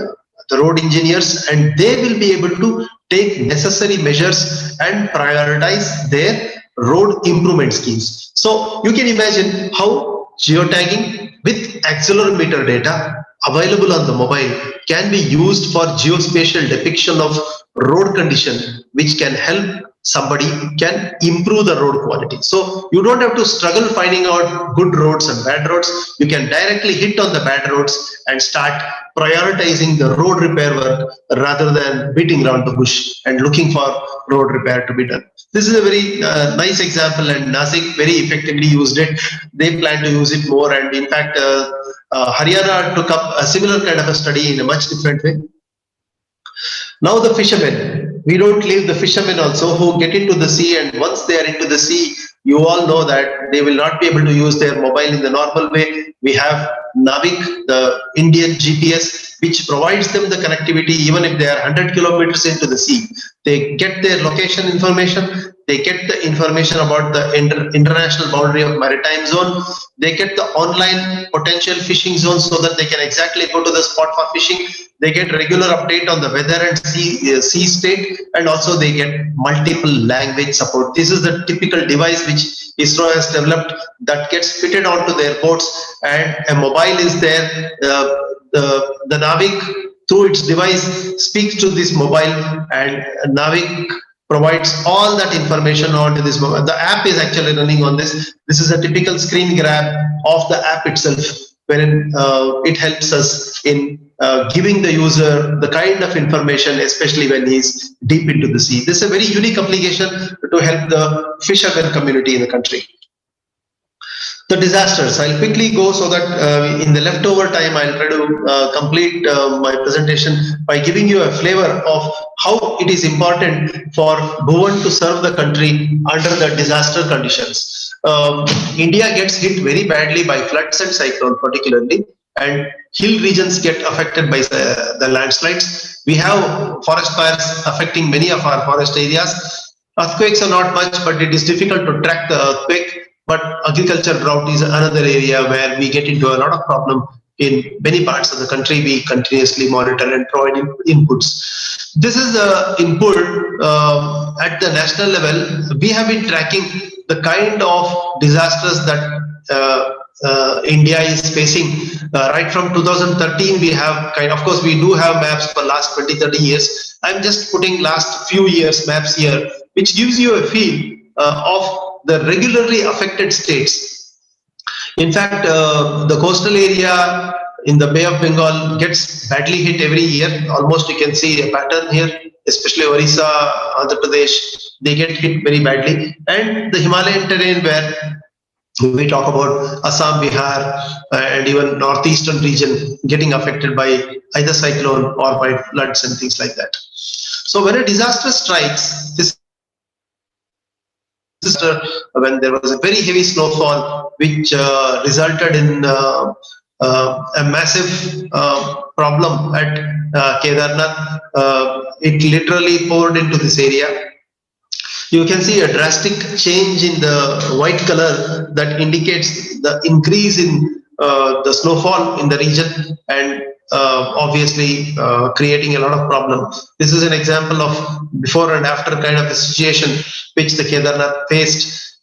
the road engineers, and they will be able to take necessary measures and prioritize their road improvement schemes. So you can imagine how geotagging with accelerometer data available on the mobile can be used for geospatial depiction of road condition, which can help somebody can improve the road quality. So you don't have to struggle finding out good roads and bad roads. You can directly hit on the bad roads and start prioritizing the road repair work rather than beating around the bush and looking for road repair to be done. This is a very nice example, and NavIC very effectively used it. They plan to use it more, and in fact Haryana took up a similar kind of a study in a much different way. Now the fishermen, we don't leave the fishermen also who get into the sea, and once they are into the sea, you all know that they will not be able to use their mobile in the normal way. We have NavIC, the Indian GPS, which provides them the connectivity even if they are 100 kilometers into the sea. They get their location information, they get the information about the international boundary of maritime zone, they get the online potential fishing zone so that they can exactly go to the spot for fishing. They get regular update on the weather and sea state, and also they get multiple language support. This is the typical device which ISRO has developed that gets fitted onto their boats, and a mobile is there. The NavIC through its device speaks to this mobile, and NavIC provides all that information onto this mobile. The app is actually running on this. This is a typical screen grab of the app itself, wherein it helps us in giving the user the kind of information, especially when he's deep into the sea. This is a very unique application to help the fishermen community in the country. The disasters, I'll quickly go so that in the leftover time I'll try to complete my presentation by giving you a flavor of how it is important for Bhuvan to serve the country under the disaster conditions. India gets hit very badly by floods and cyclone particularly, and hill regions get affected by the landslides. We have forest fires affecting many of our forest areas. Earthquakes are not much, but it is difficult to track the earthquake. But agriculture drought is another area where we get into a lot of problem in many parts of the country. We continuously monitor and provide inputs. This is the input at the national level. We have been tracking the kind of disasters that India is facing. Right from 2013, we have of course, we do have maps for last 20-30 years. I'm just putting last few years maps here, which gives you a feel of the regularly affected states. In fact, the coastal area in the Bay of Bengal gets badly hit every year. Almost you can see a pattern here, especially Orissa, Andhra Pradesh, they get hit very badly. And the Himalayan terrain where we talk about Assam, Bihar, and even northeastern region getting affected by either cyclone or by floods and things like that. So when a disaster strikes, this when there was a very heavy snowfall which resulted in a massive problem at Kedarnath. It literally poured into this area. You can see a drastic change in the white color that indicates the increase in the snowfall in the region, and obviously creating a lot of problem. This is an example of before and after kind of a situation which the Kedarnath faced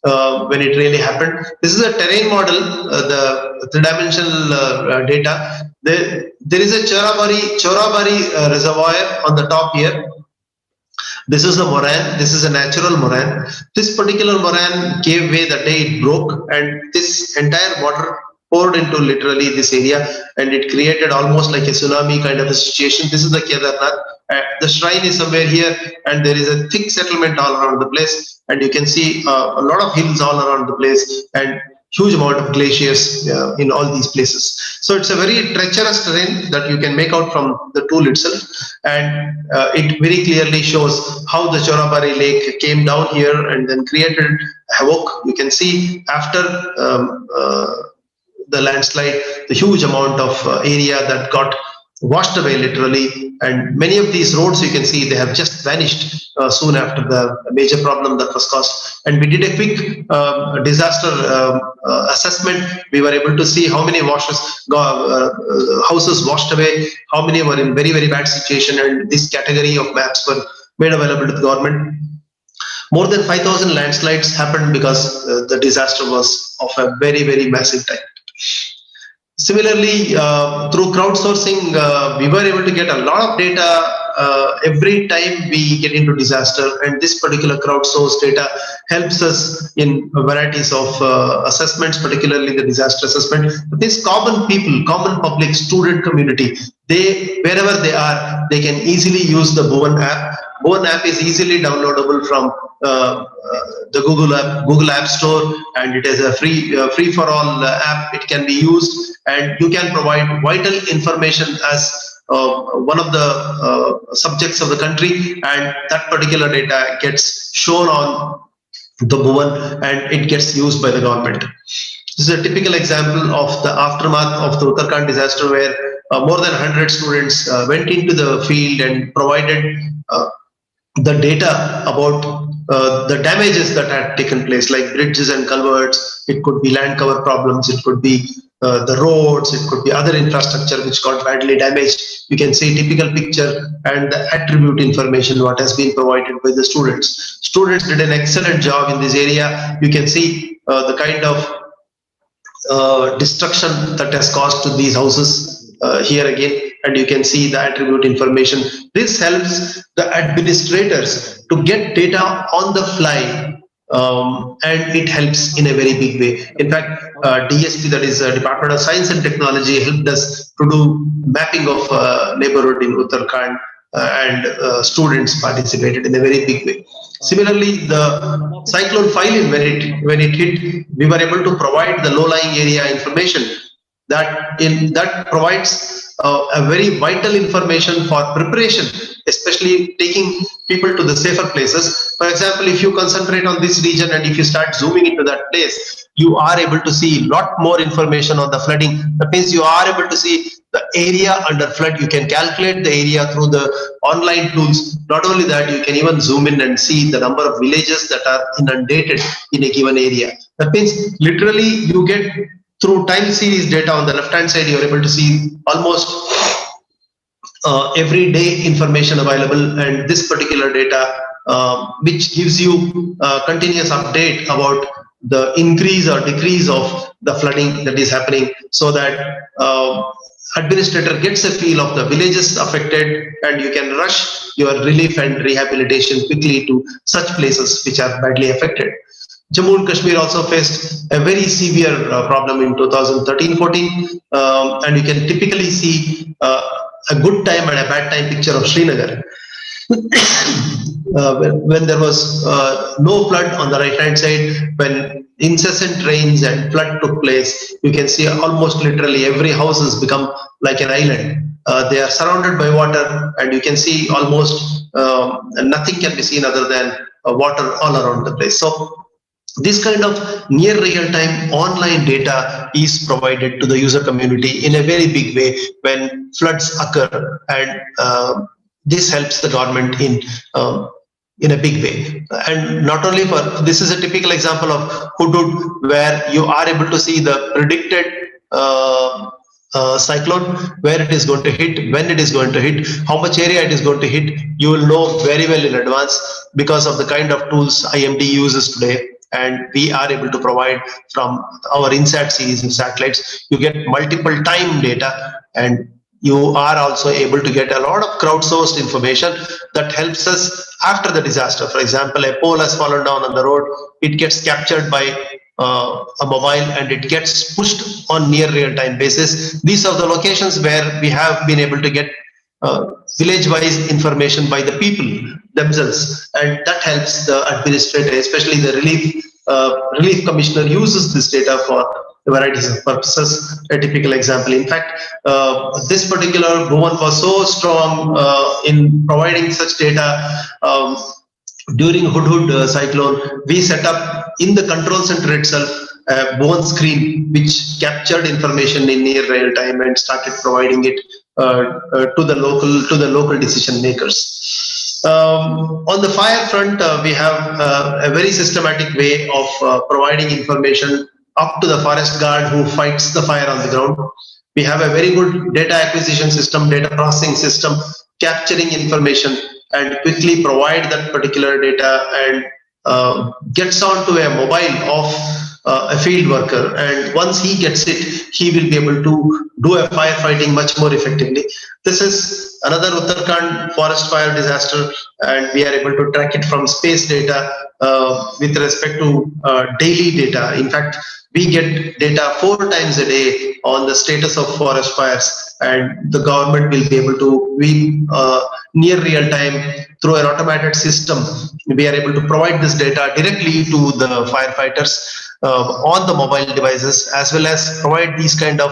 when it really happened. This is a terrain model, the three-dimensional data. There is a Chorabari reservoir on the top here. This is the moraine. This is a natural moraine. This particular moraine gave way the day it broke, and this entire water poured into literally this area, and it created almost like a tsunami kind of a situation. This is the Kedarnath. The shrine is somewhere here, and there is a thick settlement all around the place, and you can see a lot of hills all around the place, and huge amount of glaciers in all these places. So it's a very treacherous terrain that you can make out from the tool itself, and it very clearly shows how the Chorabari lake came down here and then created havoc. You can see after the landslide, the huge amount of area that got washed away literally, and many of these roads you can see they have just vanished soon after the major problem that was caused. And we did a quick disaster assessment. We were able to see how many houses washed away, how many were in very, very bad situation, and this category of maps were made available to the government. More than 5,000 landslides happened because the disaster was of a very, very massive type. Similarly, through crowdsourcing, we were able to get a lot of data every time we get into disaster, and this particular crowdsourced data helps us in varieties of assessments, particularly the disaster assessment. But this common people, common public, student community, they, wherever they are, they can easily use the Bhuvan app. Bhuvan app is easily downloadable from the Google App Store, and it is a free for all app. It can be used, and you can provide vital information as one of the subjects of the country, and that particular data gets shown on the Bhuvan and it gets used by the government. This is a typical example of the aftermath of the Uttarakhand disaster, where more than 100 students went into the field and provided the data about the damages that had taken place, like bridges and culverts. It could be land cover problems, it could be the roads, it could be other infrastructure which got badly damaged. You can see typical picture and the attribute information what has been provided by the students. Students did an excellent job in this area. You can see the kind of destruction that has caused to these houses here again, and you can see the attribute information. This helps the administrators to get data on the fly, and it helps in a very big way. In fact, DST, that is Department of Science and Technology, helped us to do mapping of neighborhood in Uttarakhand, and students participated in a very big way. Similarly, the cyclone Phylin, when it hit, we were able to provide the low-lying area information that provides a very vital information for preparation, especially taking people to the safer places. For example, if you concentrate on this region and if you start zooming into that place, you are able to see a lot more information on the flooding. That means you are able to see the area under flood. You can calculate the area through the online tools. Not only that, you can even zoom in and see the number of villages that are inundated in a given area. That means literally you get, through time series data on the left hand side, you are able to see almost every day information available, and this particular data which gives you continuous update about the increase or decrease of the flooding that is happening, so that administrator gets a feel of the villages affected, and you can rush your relief and rehabilitation quickly to such places which are badly affected. Jammu and Kashmir also faced a very severe problem in 2013-14, and you can typically see a good time and a bad time picture of Srinagar. When there was no flood on the right hand side, when incessant rains and flood took place, you can see almost literally every house has become like an island. They are surrounded by water, and you can see almost nothing can be seen other than water all around the place. So this kind of near real-time online data is provided to the user community in a very big way when floods occur, and this helps the government in a big way. And not only for this, is a typical example of Hudud, where you are able to see the predicted cyclone, where it is going to hit, when it is going to hit, how much area it is going to hit. You will know very well in advance because of the kind of tools IMD uses today. And we are able to provide from our INSAT series of satellites. You get multiple time data, and you are also able to get a lot of crowdsourced information that helps us after the disaster. For example, a pole has fallen down on the road, it gets captured by a mobile and it gets pushed on near real-time basis. These are the locations where we have been able to get village-wise information by the people themselves, and that helps the administrator, especially the relief commissioner, uses this data for varieties of purposes. A typical example, in fact, this particular Bhuvan was so strong in providing such data. During Hudhud cyclone, we set up in the control center itself a Bhuvan screen which captured information in near real time and started providing it to the local decision makers. On the fire front, we have a very systematic way of providing information up to the forest guard who fights the fire on the ground. We have a very good data acquisition system, data processing system, capturing information and quickly provide that particular data, and gets onto a mobile of a field worker, and once he gets it, he will be able to do a firefighting much more effectively. This is another Uttarakhand forest fire disaster, and we are able to track it from space data with respect to daily data. In fact, we get data 4 times a day on the status of forest fires, and the government will be able to, near real time, through an automated system, we are able to provide this data directly to the firefighters on the mobile devices, as well as provide these kind of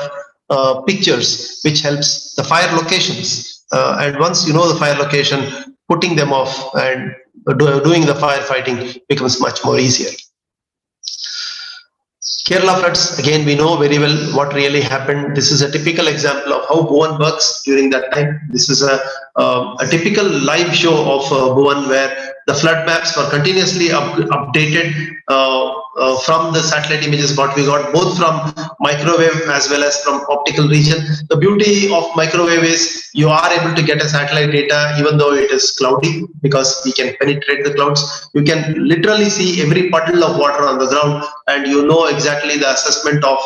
pictures which helps the fire locations, and once you know the fire location, putting them off and doing the firefighting becomes much more easier. Kerala floods, again, we know very well what really happened. This is a typical example of how Bhuvan works during that time. This is a typical live show of Bhuvan, where the flood maps were continuously updated from the satellite images what we got, both from microwave as well as from optical region. The beauty of microwave is you are able to get a satellite data even though it is cloudy, because we can penetrate the clouds. You can literally see every puddle of water on the ground, and you know exactly the assessment of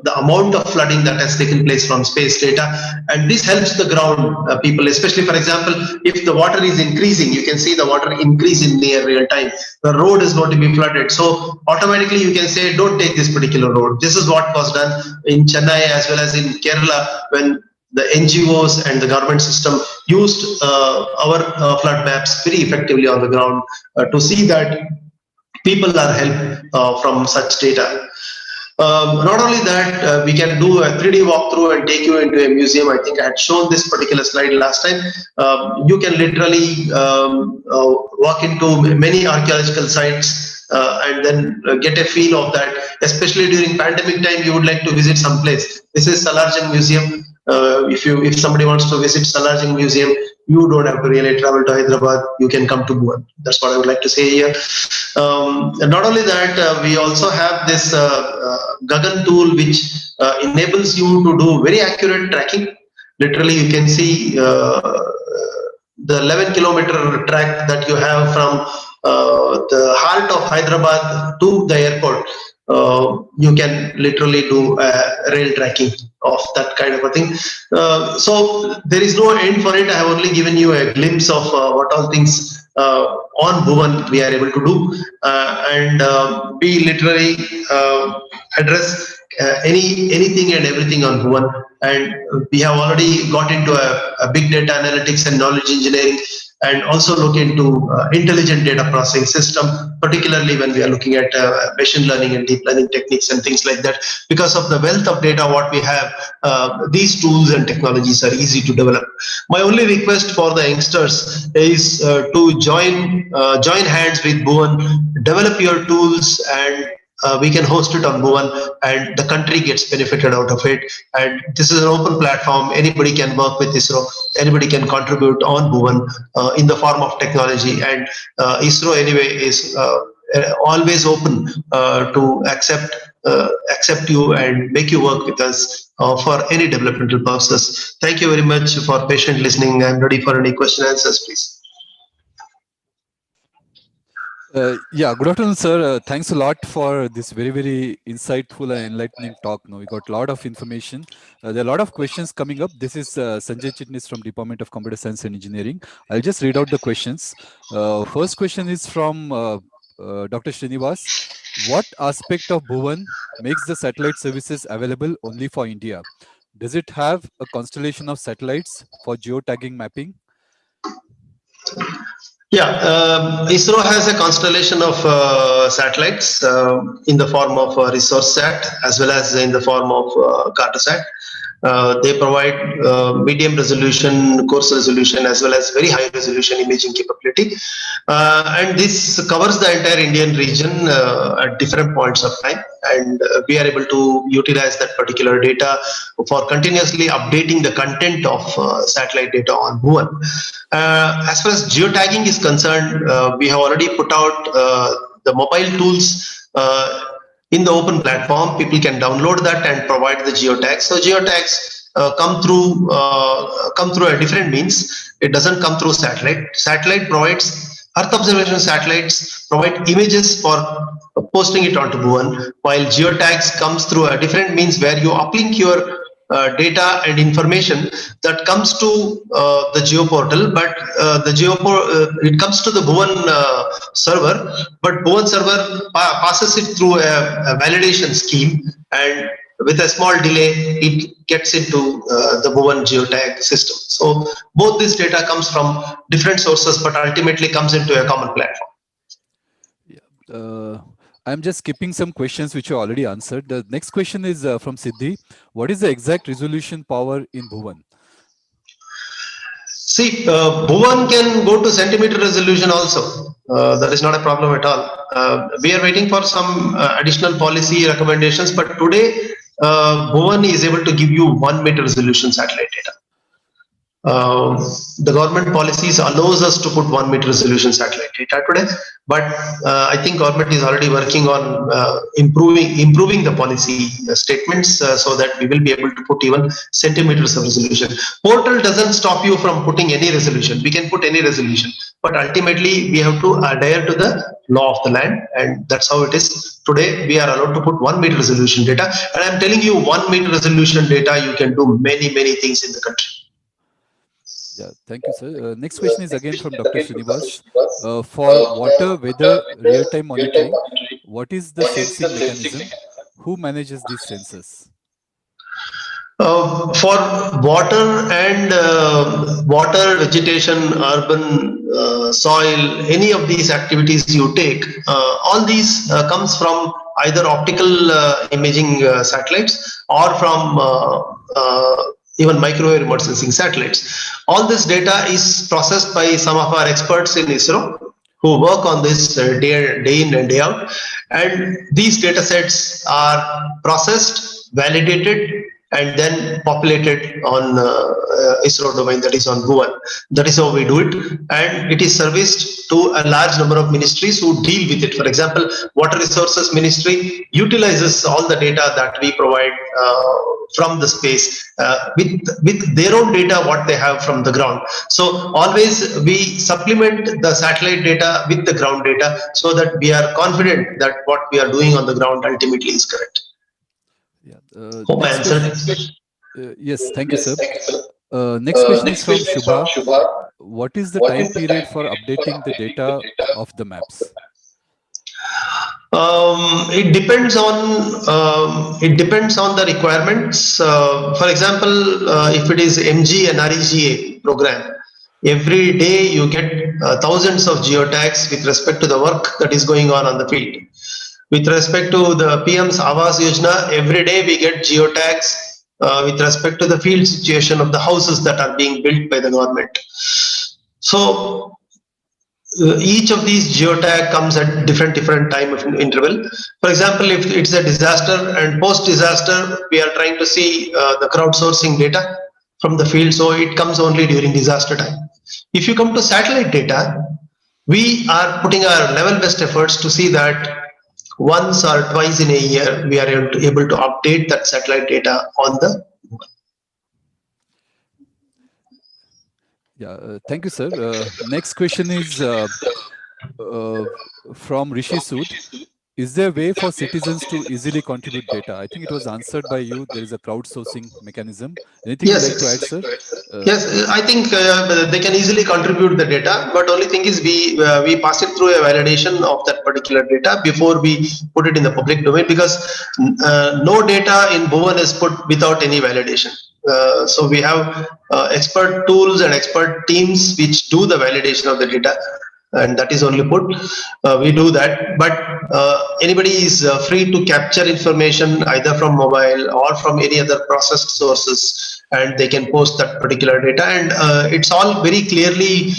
the amount of flooding that has taken place from space data. And this helps the ground people, especially, for example, if the water is increasing, you can see the water increase in near real time. The road is going to be flooded, so automatically you can say don't take this particular road. This is what was done in Chennai as well as in Kerala, when the NGOs and the government system used our flood maps very effectively on the ground to see that people are helped from such data. Not only that, we can do a 3D walkthrough and take you into a museum. I think I had shown this particular slide last time. You can literally walk into many archaeological sites and then get a feel of that. Especially during pandemic time, you would like to visit some place. This is Salarjung Museum. If somebody wants to visit Salarjung Museum, you don't have to really travel to Hyderabad. You can come to Bhuvan. That's what I would like to say here. And not only that, we also have this Gagan tool, which enables you to do very accurate tracking. Literally, you can see the 11-kilometer track that you have from the heart of Hyderabad to the airport. You can literally do rail tracking of that kind of a thing. So there is no end for it. I have only given you a glimpse of what all things on Bhuvan we are able to do, and we literally address anything and everything on Bhuvan. And we have already got into a big data analytics and knowledge engineering, and also look into intelligent data processing system, particularly when we are looking at machine learning and deep learning techniques and things like that. Because of the wealth of data what we have, these tools and technologies are easy to develop. My only request for the youngsters is to join hands with Bhuvan, develop your tools, and we can host it on Bhuvan, and the country gets benefited out of it. And this is an open platform. Anybody can work with ISRO. Anybody can contribute on Bhuvan in the form of technology. And ISRO anyway is always open to accept you and make you work with us for any developmental purposes. Thank you very much for patient listening. I'm ready for any question and answers, please. Yeah, good afternoon, sir. Thanks a lot for this very, very insightful and enlightening talk. We got a lot of information. There are a lot of questions coming up. This is Sanjay Chitnis from Department of Computer Science and Engineering. I'll just read out the questions. First question is from Dr. Srinivas. What aspect of Bhuvan makes the satellite services available only for India? Does it have a constellation of satellites for geotagging mapping? Yeah, ISRO has a constellation of satellites in the form of ResourceSat as well as in the form of Cartosat. They provide medium resolution, coarse resolution, as well as very high resolution imaging capability. And this covers the entire Indian region at different points of time. And we are able to utilize that particular data for continuously updating the content of satellite data on Bhuvan. As far as geotagging is concerned, we have already put out the mobile tools in the open platform. People can download that and provide the geotags. So geotags come through a different means. It doesn't come through satellite. Satellite provides Earth observation satellites provide images for posting it onto Bhuvan, while geotags comes through a different means where you uplink your data and information that comes to the Geoportal, but it comes to the Bhuvan server, but Bhuvan server passes it through a validation scheme, and with a small delay, it gets into the Bhuvan geotag system. So both this data comes from different sources, but ultimately comes into a common platform. I'm just skipping some questions which you already answered. The next question is from Siddhi. What is the exact resolution power in Bhuvan? See, Bhuvan can go to centimeter resolution also. That is not a problem at all. We are waiting for some additional policy recommendations, but today Bhuvan is able to give you 1 meter resolution satellite data. The government policies allows us to put 1 meter resolution satellite data today, but I think government is already working on improving the policy statements so that we will be able to put even centimeters of resolution. Portal doesn't stop you from putting any resolution. We can put any resolution, but ultimately we have to adhere to the law of the land, and that's how it is. Today we are allowed to put 1 meter resolution data, and I'm telling you, 1 meter resolution data, you can do many things in the country. Yeah, thank you, sir. Next question is again from Dr. Srinivas. For water, weather, real-time monitoring, what is the sensing mechanism? Who manages these sensors? For water and water, vegetation, urban soil, any of these activities you take, all these comes from either optical imaging satellites or from even microwave remote sensing satellites. All this data is processed by some of our experts in ISRO who work on this day in and day out. And these data sets are processed, validated, and then populated on ISRO domain, that is on Bhuvan. That is how we do it. And it is serviced to a large number of ministries who deal with it. For example, Water Resources Ministry utilizes all the data that we provide from the space with their own data, what they have from the ground. So always we supplement the satellite data with the ground data so that we are confident that what we are doing on the ground ultimately is correct. Yeah. Hope I answered. Yes, thank you, sir. Next question is from Shubha. What is the time period for updating the data of the maps? It depends on the requirements. For example, if it is MG and REGA program, every day you get thousands of geotags with respect to the work that is going on the field. With respect to the PM's Awas Yojana, every day we get geotags with respect to the field situation of the houses that are being built by the government. So each of these geotag comes at different time of interval. For example, if it's a disaster and post-disaster, we are trying to see the crowdsourcing data from the field, so it comes only during disaster time. If you come to satellite data, we are putting our level best efforts to see that once or twice in a year, we are able to update that satellite data on the. Yeah, thank you, sir. Next question is from Rishi Sood. Is there a way for citizens to easily contribute data? I think it was answered by you. There is a crowdsourcing mechanism. Anything you'd like to add, sir? Yes, I think they can easily contribute the data, but only thing is we pass it through a validation of that particular data before we put it in the public domain, because no data in Bhuvan is put without any validation. So we have expert tools and expert teams which do the validation of the data, and that is only put. We do that, but anybody is free to capture information either from mobile or from any other processed sources, and they can post that particular data, and it's all very clearly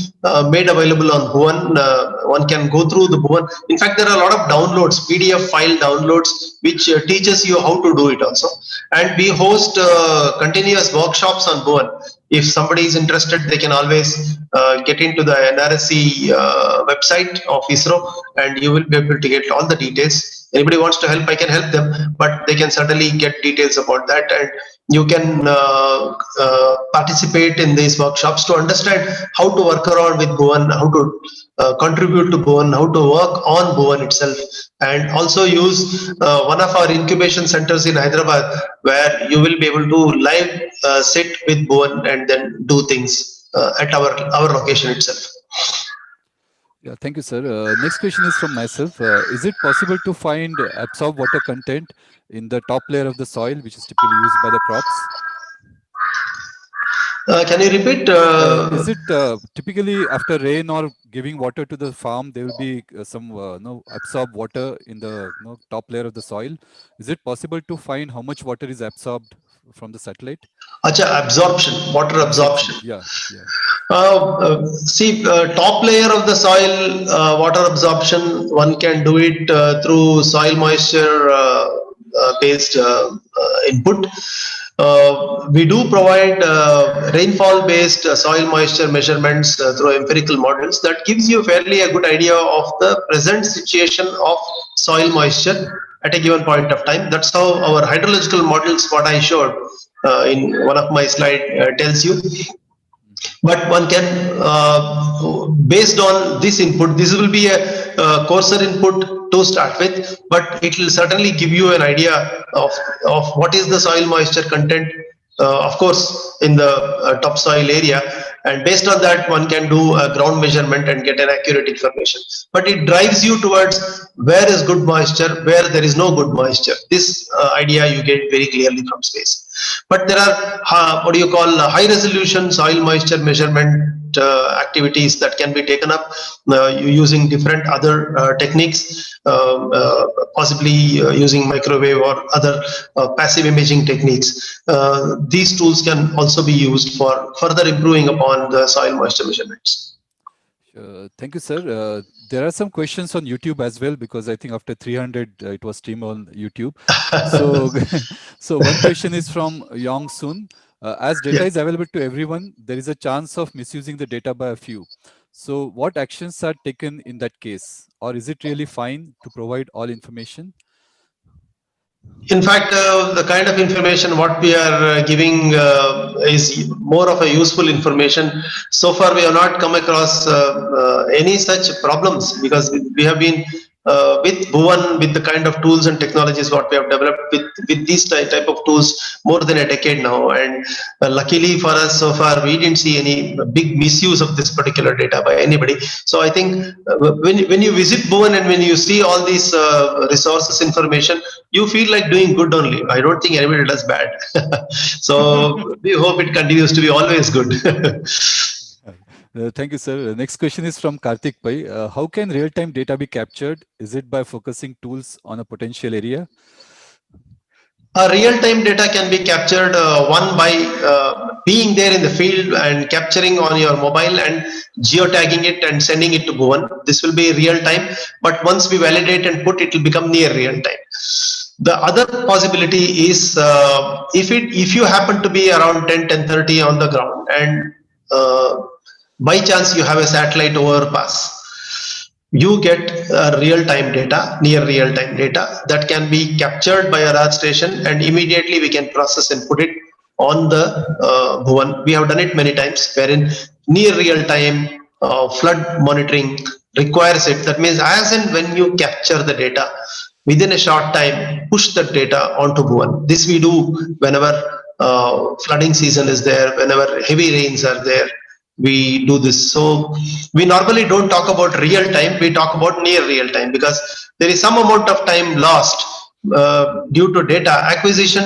made available on Bhuvan. One can go through the Bhuvan. In fact, there are a lot of downloads, PDF file downloads, which teaches you how to do it also. And we host continuous workshops on Bhuvan. If somebody is interested, they can always get into the NRSC website of ISRO, and you will be able to get all the details. Anybody wants to help, I can help them, but they can certainly get details about that, and you can participate in these workshops to understand how to work around with Bhuvan, how to contribute to Bhuvan, how to work on Bhuvan itself, and also use one of our incubation centers in Hyderabad, where you will be able to live sit with Bhuvan and then do things at our location itself. Yeah, thank you, sir. Next question is from myself. Is it possible to find absorb water content in the top layer of the soil, which is typically used by the crops? Can you repeat? Is it typically after rain or giving water to the farm, there will be some absorb water in the top layer of the soil? Is it possible to find how much water is absorbed from the satellite? Acha, absorption, water absorption. Yeah, yeah. See, top layer of the soil water absorption, one can do it through soil moisture based input. We do provide rainfall based soil moisture measurements through empirical models that gives you fairly a good idea of the present situation of soil moisture at a given point of time. That's how our hydrological models, what I showed in one of my slide, tells you. But one can, based on this input, this will be a coarser input to start with, but it will certainly give you an idea of what is the soil moisture content, of course, in the topsoil area. And based on that, one can do a ground measurement and get an accurate information. But it drives you towards where is good moisture, where there is no good moisture. This idea you get very clearly from space. But there are what do you call high resolution soil moisture measurement activities that can be taken up using different other techniques, possibly using microwave or other passive imaging techniques. These tools can also be used for further improving upon the soil moisture measurements. Thank you, sir. There are some questions on YouTube as well, because I think after 300 it was streamed on YouTube. So, so one question is from Yong Sun. As data is available to everyone, there is a chance of misusing the data by a few. So what actions are taken in that case? Or is it really fine to provide all information? In fact, the kind of information what we are giving is more of a useful information. So far, we have not come across any such problems, because we have been with Bhuvan, with the kind of tools and technologies what we have developed with these type of tools more than a decade now. And luckily for us, so far, we didn't see any big misuse of this particular data by anybody. So I think when you visit Bhuvan and when you see all these resources information, you feel like doing good only. I don't think anybody does bad. So we hope it continues to be always good. Thank you, sir. Next question is from Karthik Pai. How can real-time data be captured? Is it by focusing tools on a potential area? Real-time data can be captured one by being there in the field and capturing on your mobile and geotagging it and sending it to Bhuvan. This will be real-time, but once we validate and put, it will become near real-time. The other possibility is if you happen to be around 10:30 on the ground and by chance you have a satellite overpass, you get real-time data, near real-time data that can be captured by a radar station, and immediately we can process and put it on the Bhuvan. We have done it many times, wherein near real-time flood monitoring requires it. That means as and when you capture the data, within a short time, push the data onto Bhuvan. This we do whenever flooding season is there, whenever heavy rains are there. We do this. So we normally don't talk about real time, we talk about near real time, because there is some amount of time lost due to data acquisition,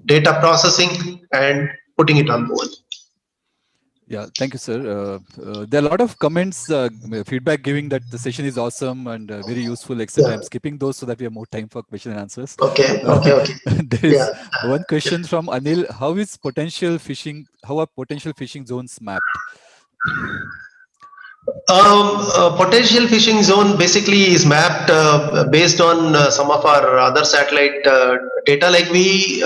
data processing, and putting it on board. Yeah, thank you, sir. There are a lot of comments, feedback giving that the session is awesome and very useful, etc. I'm skipping those so that we have more time for question and answers. Okay. There is one question from Anil. How are potential fishing zones mapped? Potential fishing zone basically is mapped based on some of our other satellite data. Like we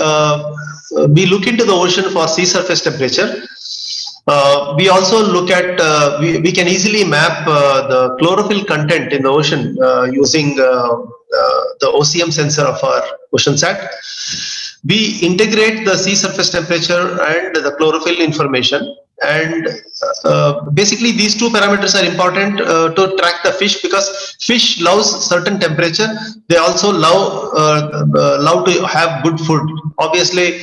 look into the ocean for sea surface temperature. We also look at, we can easily map the chlorophyll content in the ocean using the OCM sensor of our OceanSat. We integrate the sea surface temperature and the chlorophyll information and basically these two parameters are important to track the fish, because fish loves certain temperature. They also love to have good food. Obviously,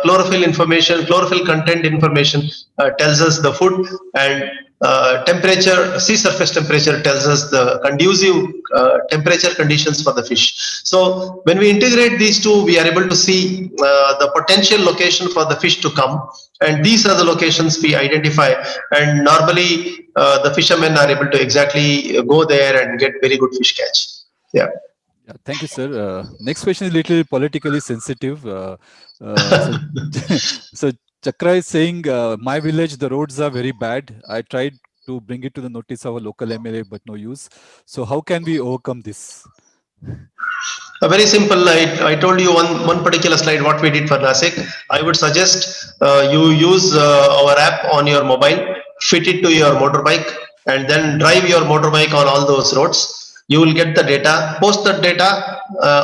chlorophyll content information tells us the food, and temperature, sea surface temperature tells us the conducive temperature conditions for the fish. So when we integrate these two, we are able to see the potential location for the fish to come, and these are the locations we identify, and normally the fishermen are able to exactly go there and get very good fish catch. Yeah. Yeah, thank you, sir. Next question is little politically sensitive. So, so Chakra is saying, my village, the roads are very bad. I tried to bring it to the notice of a local MLA, but no use. So how can we overcome this? Very simple. I told you one particular slide what we did for NavIC. I would suggest you use our app on your mobile, fit it to your motorbike, and then drive your motorbike on all those roads. You will get the data, post that data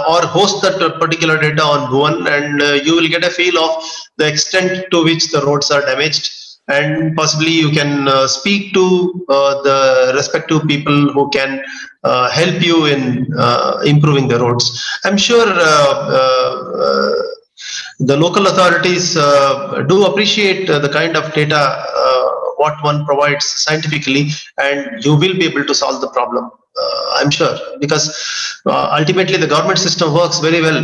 or host that particular data on Bhuvan, and you will get a feel of the extent to which the roads are damaged, and possibly you can speak to the respective people who can help you in improving the roads. I'm sure the local authorities do appreciate the kind of data what one provides scientifically, and you will be able to solve the problem. I'm sure, because ultimately the government system works very well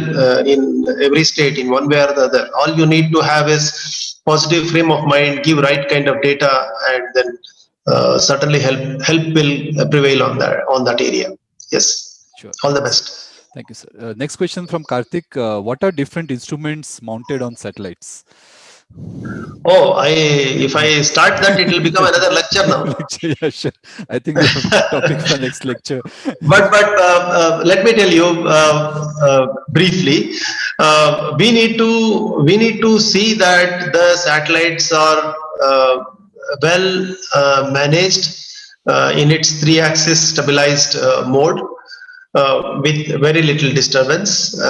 in every state in one way or the other. All you need to have is positive frame of mind, give right kind of data, and then certainly help will prevail on that area. Yes. Sure. All the best. Thank you, sir. Next question from Karthik. What are different instruments mounted on satellites? Oh, if I start that, it will become another lecture now. Yeah, sure. I think we have a topic for next lecture. But let me tell you briefly. We need to see that the satellites are well managed in its 3-axis stabilized mode. With very little disturbance.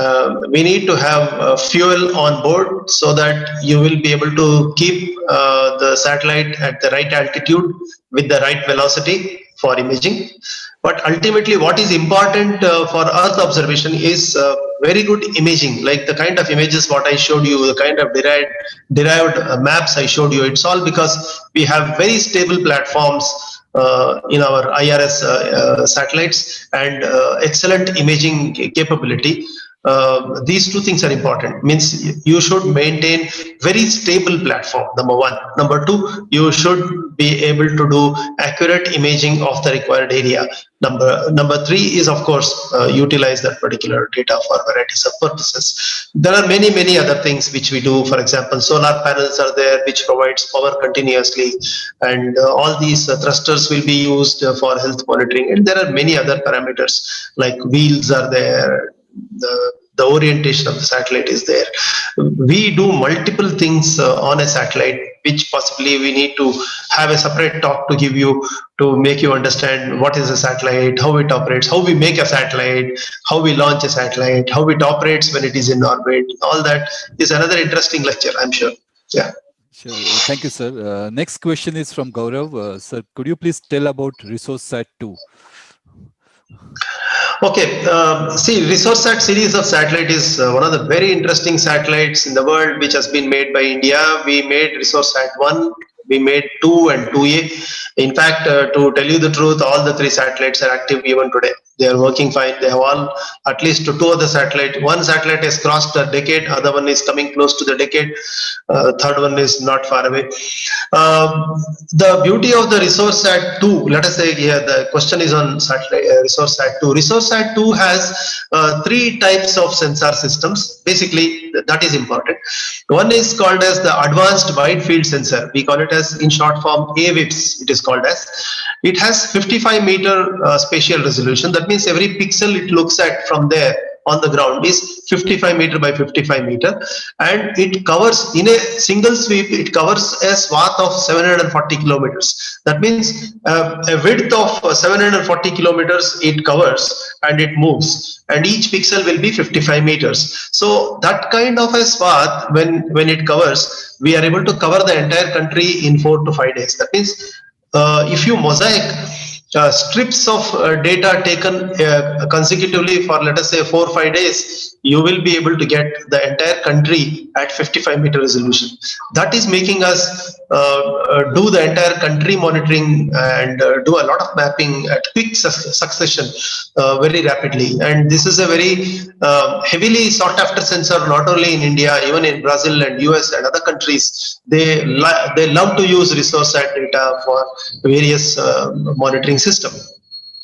We need to have fuel on board so that you will be able to keep the satellite at the right altitude with the right velocity for imaging. But ultimately, what is important for Earth observation is very good imaging, like the kind of images what I showed you, the kind of derived maps I showed you. It's all because we have very stable platforms in our IRS satellites and excellent imaging capability. These two things are important. Means you should maintain very stable platform, number one. Number two, you should be able to do accurate imaging of the required area. Number three is, of course, utilize that particular data for varieties of purposes. There are many other things which we do. For example, solar panels are there which provides power continuously, and all these thrusters will be used for health monitoring, and there are many other parameters like wheels are there. The orientation of the satellite is there. We do multiple things on a satellite, which possibly we need to have a separate talk to give you, to make you understand what is a satellite, how it operates, how we make a satellite, how we launch a satellite, how it operates when it is in orbit. All that is another interesting lecture, I'm sure. Yeah. Sure. Thank you, sir. Next question is from Gaurav. Sir, could you please tell about ResourceSat 2? Okay, see, ResourceSat series of satellite is one of the very interesting satellites in the world which has been made by India. We made ResourceSat 1, we made 2 and 2A. In fact, to tell you the truth, all the 3 satellites are active even today. They are working fine. They have all, at least 2 of the satellite. One satellite has crossed a decade, other one is coming close to the decade, third one is not far away. The beauty of the ResourceSat 2, let us say here, the question is on satellite ResourceSat 2. ResourceSat 2 has 3 types of sensor systems. Basically, that is important. One is called as the Advanced Wide Field Sensor. We call it as, in short form, AWIPS, it is called as. It has 55-meter spatial resolution. That means every pixel it looks at from there on the ground is 55 meter by 55 meter, and it covers in a single sweep, it covers a swath of 740 kilometers. That means a width of 740 kilometers it covers, and it moves, and each pixel will be 55 meters. So that kind of a swath, when it covers, we are able to cover the entire country in 4 to 5 days. That means if you mosaic strips of data taken consecutively for, let us say, 4 or 5 days, you will be able to get the entire country at 55 meter resolution. That is making us do the entire country monitoring and do a lot of mapping at quick succession very rapidly. And this is a very heavily sought after sensor, not only in India, even in Brazil and US and other countries. They love to use resource set data for various monitoring system.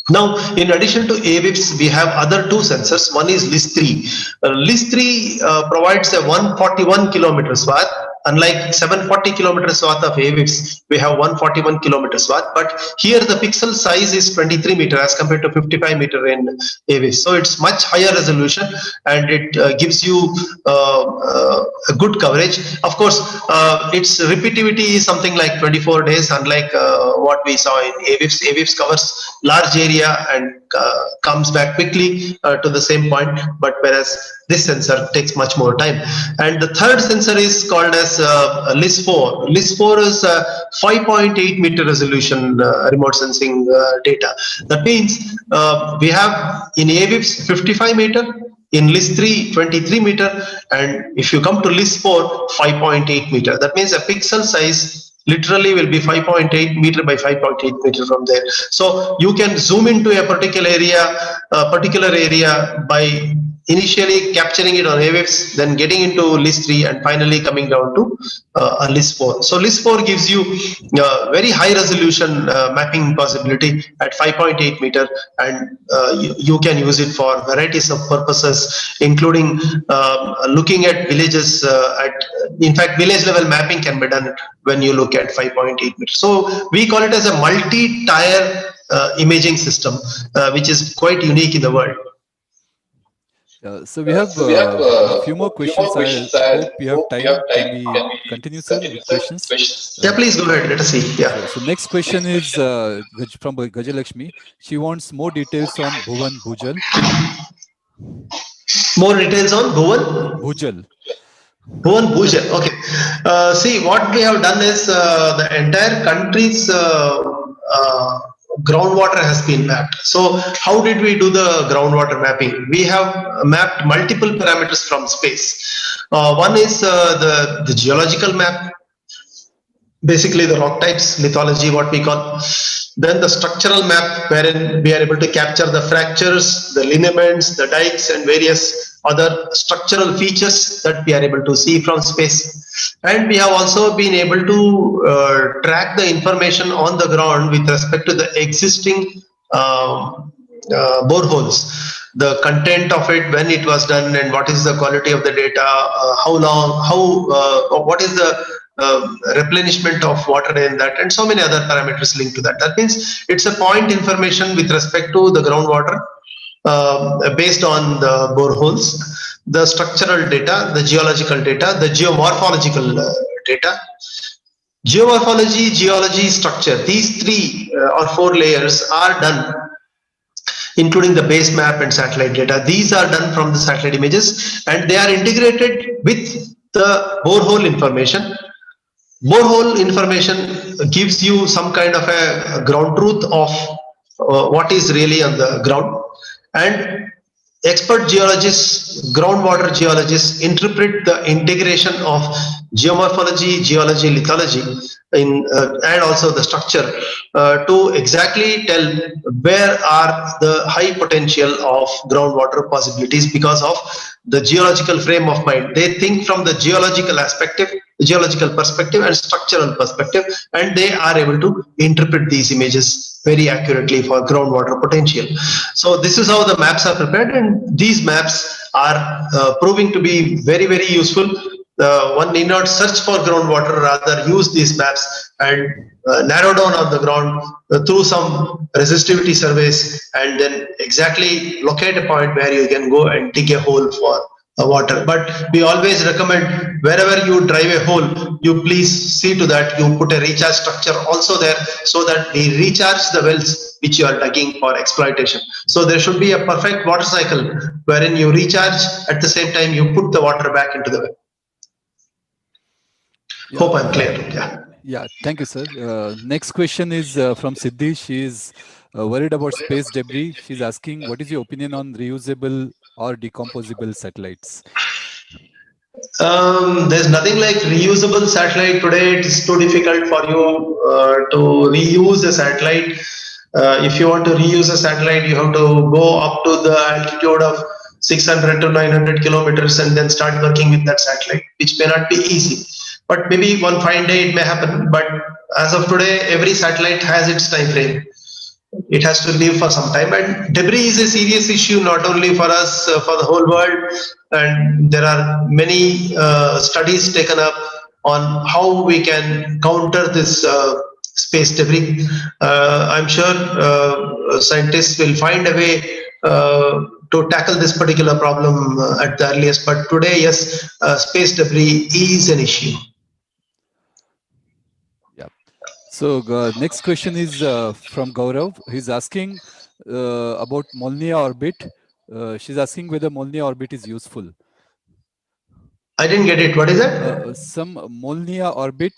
Now, in addition to AWIPS, we have other two sensors. One is LIS3. LIS3 provides a 141 kilometer swath. Unlike 740 kilometer swath of AWIPS, we have 141 kilometer swath. But here the pixel size is 23 meter as compared to 55 meter in AWIPS. So it's much higher resolution, and it gives you a good coverage. Of course, its repeativity is something like 24 days, unlike what we saw in AWIPS. AWIPS covers large area and comes back quickly to the same point, but whereas this sensor takes much more time. And the third sensor is called as LIS4. LIS4 is 5.8 meter resolution remote sensing data. That means we have in AWIPS 55 meter, in LIS3 23 meter, and if you come to LIS4 5.8 meter. That means a pixel size literally will be 5.8 meter by 5.8 meter from there. So you can zoom into a particular area by initially capturing it on AWIPS, then getting into LIS3, and finally coming down to LIS4. So LIS4 gives you very high resolution mapping possibility at 5.8 meter, and you can use it for varieties of purposes, including looking at villages. In fact, village level mapping can be done when you look at 5.8 meters. So we call it as a multi-tier imaging system, which is quite unique in the world. So we have a few more questions. I hope we have time. Can we continue, sir, with questions? Yeah, please go ahead. Let us see. Yeah. So next question is from Gajalakshmi. She wants more details on Bhuvan Bhujal. More details on Bhuvan? Bhujal. Bhuvan Bhujal. Okay. See, what we have done is the entire country's groundwater has been mapped. So how did we do the groundwater mapping? We have mapped multiple parameters from space. One is the geological map, basically the rock types, lithology, what we call. Then the structural map, wherein we are able to capture the fractures, the lineaments, the dikes, and various other structural features that we are able to see from space. And we have also been able to track the information on the ground with respect to the existing boreholes, the content of it, when it was done, and what is the quality of the data, how long, what is the replenishment of water in that, and so many other parameters linked to that. That means it's a point information with respect to the groundwater based on the boreholes, the structural data, the geological data, the geomorphological data. Geomorphology, geology, structure, these 3 or 4 layers are done, including the base map and satellite data. These are done from the satellite images, and they are integrated with the borehole information. Borehole information gives you some kind of a ground truth of what is really on the ground, and expert geologists, groundwater geologists interpret the integration of geomorphology, geology, lithology and also the structure to exactly tell where are the high potential of groundwater possibilities because of the geological frame of mind. They think from the geological perspective and structural perspective, and they are able to interpret these images very accurately for groundwater potential. So this is how the maps are prepared, and these maps are proving to be very, very useful. one need not search for groundwater, rather use these maps and narrow down on the ground through some resistivity surveys, and then exactly locate a point where you can go and dig a hole for water. But we always recommend, wherever you drive a hole, you please see to that you put a recharge structure also there, so that we recharge the wells which you are digging for exploitation. So there should be a perfect water cycle wherein you recharge, at the same time you put the water back into the well. Yeah. Hope I'm clear. Yeah. Yeah, thank you, sir. Next question is from Siddhi. She is worried about space debris. She's asking, what is your opinion on reusable or decomposable satellites? There's nothing like reusable satellite today. It's too difficult for you to reuse a satellite. If you want to reuse a satellite, you have to go up to the altitude of 600 to 900 kilometers and then start working with that satellite, which may not be easy. But maybe one fine day it may happen. But as of today, every satellite has its time frame. It has to live for some time, and debris is a serious issue not only for us, for the whole world. And there are many studies taken up on how we can counter this space debris. I'm sure scientists will find a way to tackle this particular problem at the earliest, but today, yes, space debris is an issue. So next question is from Gaurav. He's asking about Molniya orbit. She's asking whether Molniya orbit is useful. I didn't get it. What is that? Some Molniya orbit.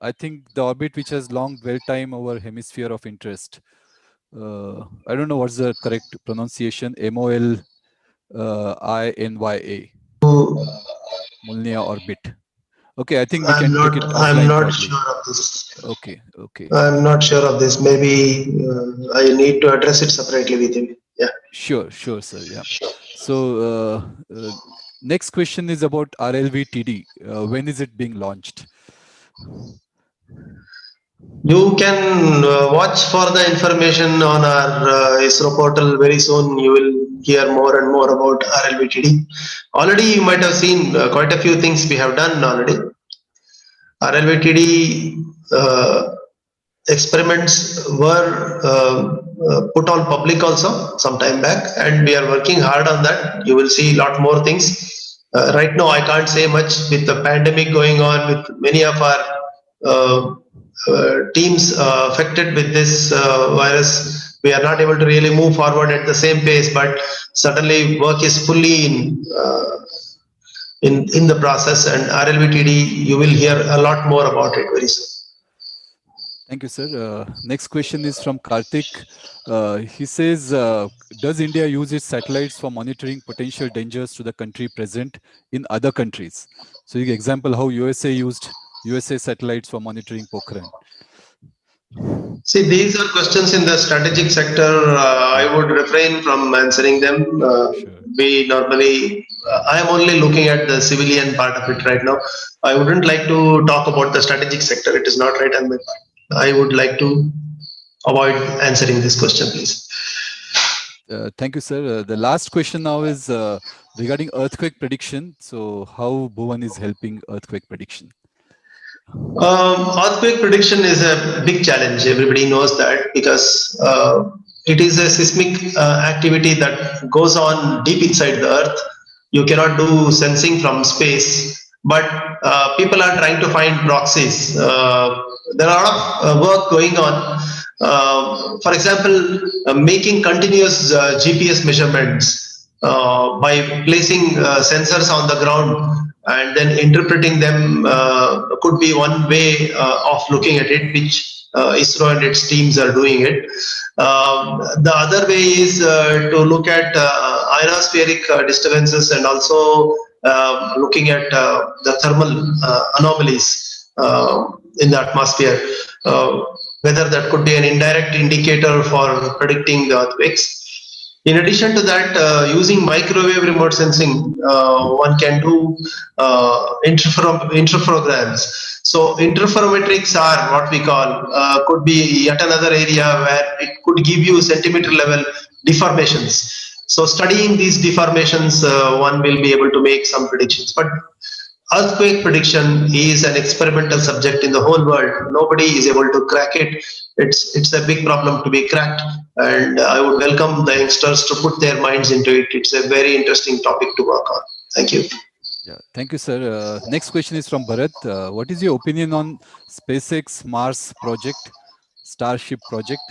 I think the orbit which has long dwell time over hemisphere of interest. I don't know what's the correct pronunciation. MOLINYA. Molniya orbit. Okay, I think we can take it offline. I'm not probably. sure of this. Okay. I'm not sure of this. Maybe I need to address it separately with him. Yeah. Sure, sir. Yeah. So next question is about RLV-TD. When is it being launched? You can watch for the information on our ISRO portal. Very soon you will hear more and more about RLV-TD. Already you might have seen quite a few things we have done already. RLV-TD experiments were put on public also some time back, and we are working hard on that. You will see a lot more things. Right now I can't say much with the pandemic going on, with many of our teams affected with this virus. We are not able to really move forward at the same pace, but certainly work is fully in the process, and RLV-TD, you will hear a lot more about it very soon. Thank you, sir. Next question is from Karthik. He says, does India use its satellites for monitoring potential dangers to the country present in other countries? So, example, how USA used USA satellites for monitoring Pokhran. See, these are questions in the strategic sector. I would refrain from answering them. Sure. We normally, I am only looking at the civilian part of it right now. I wouldn't like to talk about the strategic sector. It is not right on my part. I would like to avoid answering this question, please. Thank you, sir. The last question now is regarding earthquake prediction. So, how Bhuvan is helping earthquake prediction? Earthquake prediction is a big challenge. Everybody knows that, because it is a seismic activity that goes on deep inside the earth. You cannot do sensing from space, but people are trying to find proxies. There are a lot of work going on. For example, making continuous GPS measurements by placing sensors on the ground and then interpreting them could be one way of looking at it, which ISRO and its teams are doing it. The other way is to look at ionospheric disturbances, and also looking at the thermal anomalies in the atmosphere, whether that could be an indirect indicator for predicting the earthquakes. In addition to that, using microwave remote sensing, one can do interferograms. So interferometrics are what we call, could be yet another area where it could give you centimeter level deformations. So studying these deformations, one will be able to make some predictions. But earthquake prediction is an experimental subject in the whole world. Nobody is able to crack it. It's a big problem to be cracked, and I would welcome the youngsters to put their minds into it. It's a very interesting topic to work on. Thank you. Yeah, thank you, sir. Next question is from Bharat. What is your opinion on SpaceX Mars project, Starship project?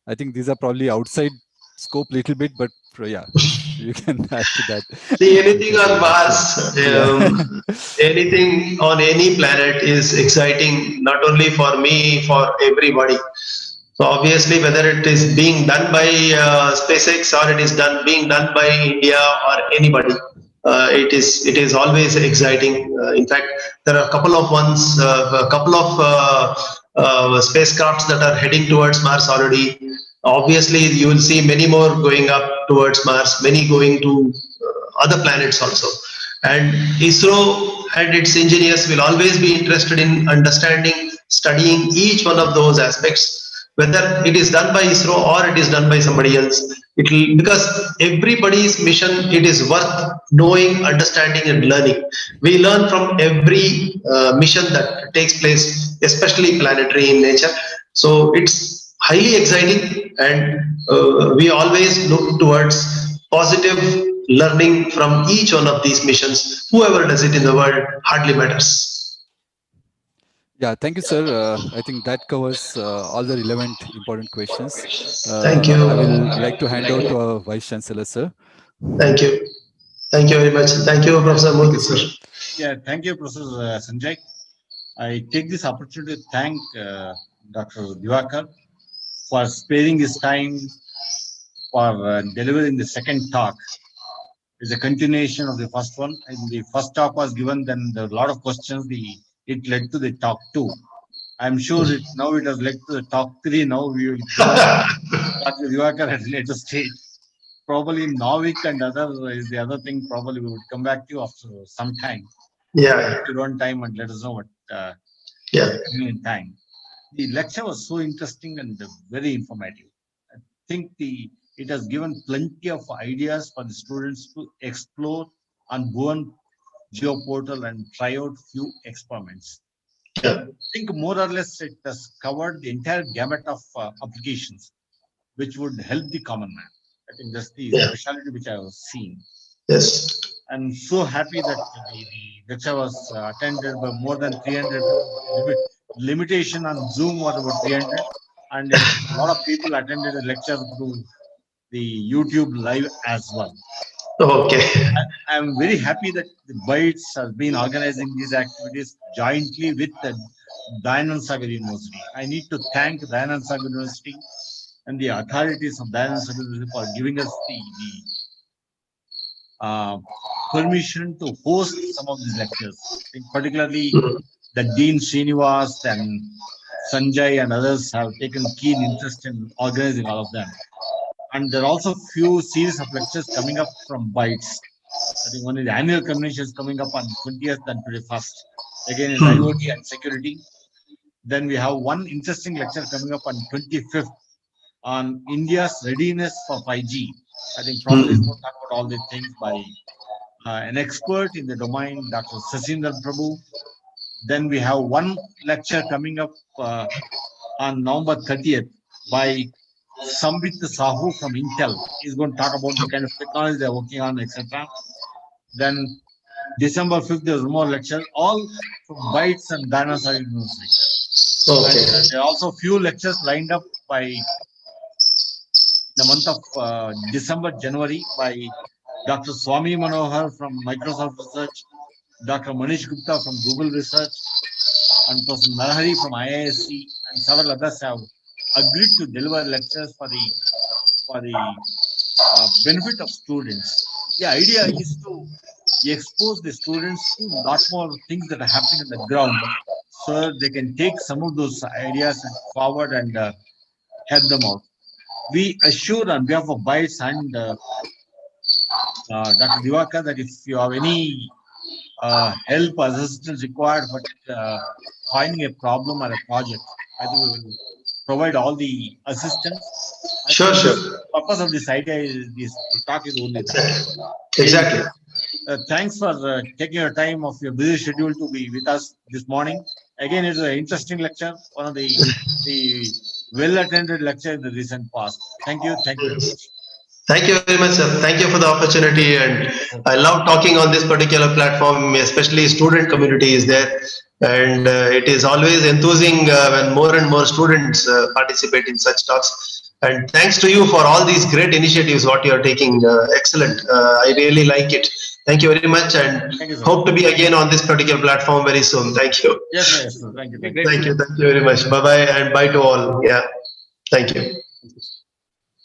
I think these are probably outside scope little bit, but yeah, if you can add to that. See, we anything can on really Mars, yeah. anything on any planet is exciting, not only for me, for everybody. So obviously, whether it is being done by SpaceX or it is being done by India or anybody, it is always exciting. In fact, there are a couple of spacecrafts that are heading towards Mars already. Obviously, you will see many more going up towards Mars, many going to other planets also. And ISRO and its engineers will always be interested in understanding, studying each one of those aspects, whether it is done by ISRO or it is done by somebody else. It will, because everybody's mission, it is worth knowing, understanding, and learning. We learn from every mission that takes place, especially planetary in nature. So it's highly exciting, and we always look towards positive learning from each one of these missions. Whoever does it in the world hardly matters. Yeah, thank you, sir. I think that covers all the relevant, important questions. Thank I will you. like to hand over to our Vice Chancellor, sir. Thank you. Thank you very much. Thank you, Professor Thank you, Murthy, sir. sir. Yeah, thank you, Professor Sanjay. I take this opportunity to thank Dr. Diwakar for sparing his time for delivering the second talk. It's a continuation of the first one. And the first talk was given, then there were a lot of questions. It led to the talk two. I'm sure now it has led to the talk three. Now we will go Dr. Diwakar at a later stage. Probably NavIC and other is the other thing. Probably we would come back to you after some time. Yeah, Your own time and let us know what yeah. the convenient time. The lecture was so interesting and very informative. I think it has given plenty of ideas for the students to explore on Bhuvan Geoportal and try out few experiments. Yeah. I think more or less it has covered the entire gamut of applications which would help the common man. I think that's the Yeah. specialty which I was seeing. Yes. I'm so happy that the lecture was attended by more than 300 people. Limitation on Zoom was about 300, and a lot of people attended the lecture through the YouTube live as well. Okay. I'm very happy that the Bytes has been organizing these activities jointly with the Dayanand Sagar University. I need to thank Dayanand Sagar University and the authorities of Dayanand Sagar University for giving us the uh, permission to host some of these lectures. I think particularly Mm. the Dean Srinivas and Sanjay and others have taken keen interest in organizing all of them. And there are also few series of lectures coming up from Bytes. I think one is the annual convention is coming up on 20th and 21st. Again, is IoT and security. Then we have one interesting lecture coming up on 25th on India's readiness for 5G. I think probably it's Mm. going to talk about all the things by an expert in the domain, Dr. Sasinder Prabhu. Then we have one lecture coming up on November 30th by Sambit Sahu from Intel. He's going to talk about the kind of technology they're working on, etc. Then December 5th, there's more lectures, all from Bytes and Dinosaur University. And Okay. there are also few lectures lined up by the month of December, January by Dr. Swami Manohar from Microsoft Research, Dr. Manish Gupta from Google Research, and Professor Narahari from IISc, and several others have agreed to deliver lectures for the benefit of students. The idea is to expose the students to a lot more things that are happening on the ground, so they can take some of those ideas and forward and help them out. We assure on behalf of Bytes and Dr. Diwakar that if you have any help or assistance required for finding a problem or a project, I think we will provide all the assistance. I Sure, think this sure. purpose of this idea is this talk is only that. Exactly. The Exactly. Thanks for taking your time of your busy schedule to be with us this morning. Again, it's an interesting lecture, one of the well-attended lecture in the recent past. Thank you. Thank you very much. Thank you very much, sir. Thank you for the opportunity. And I love talking on this particular platform, especially student community is there. And it is always enthusing when more and more students participate in such talks. And thanks to you for all these great initiatives, what you are taking. Excellent. I really like it. Thank you very much, and Thank you, sir. hope to be again on this particular platform very soon. Thank you. Yes, sir. Thank you. Thank you. Thank you very much. Bye bye, and bye to all. Yeah. Thank you.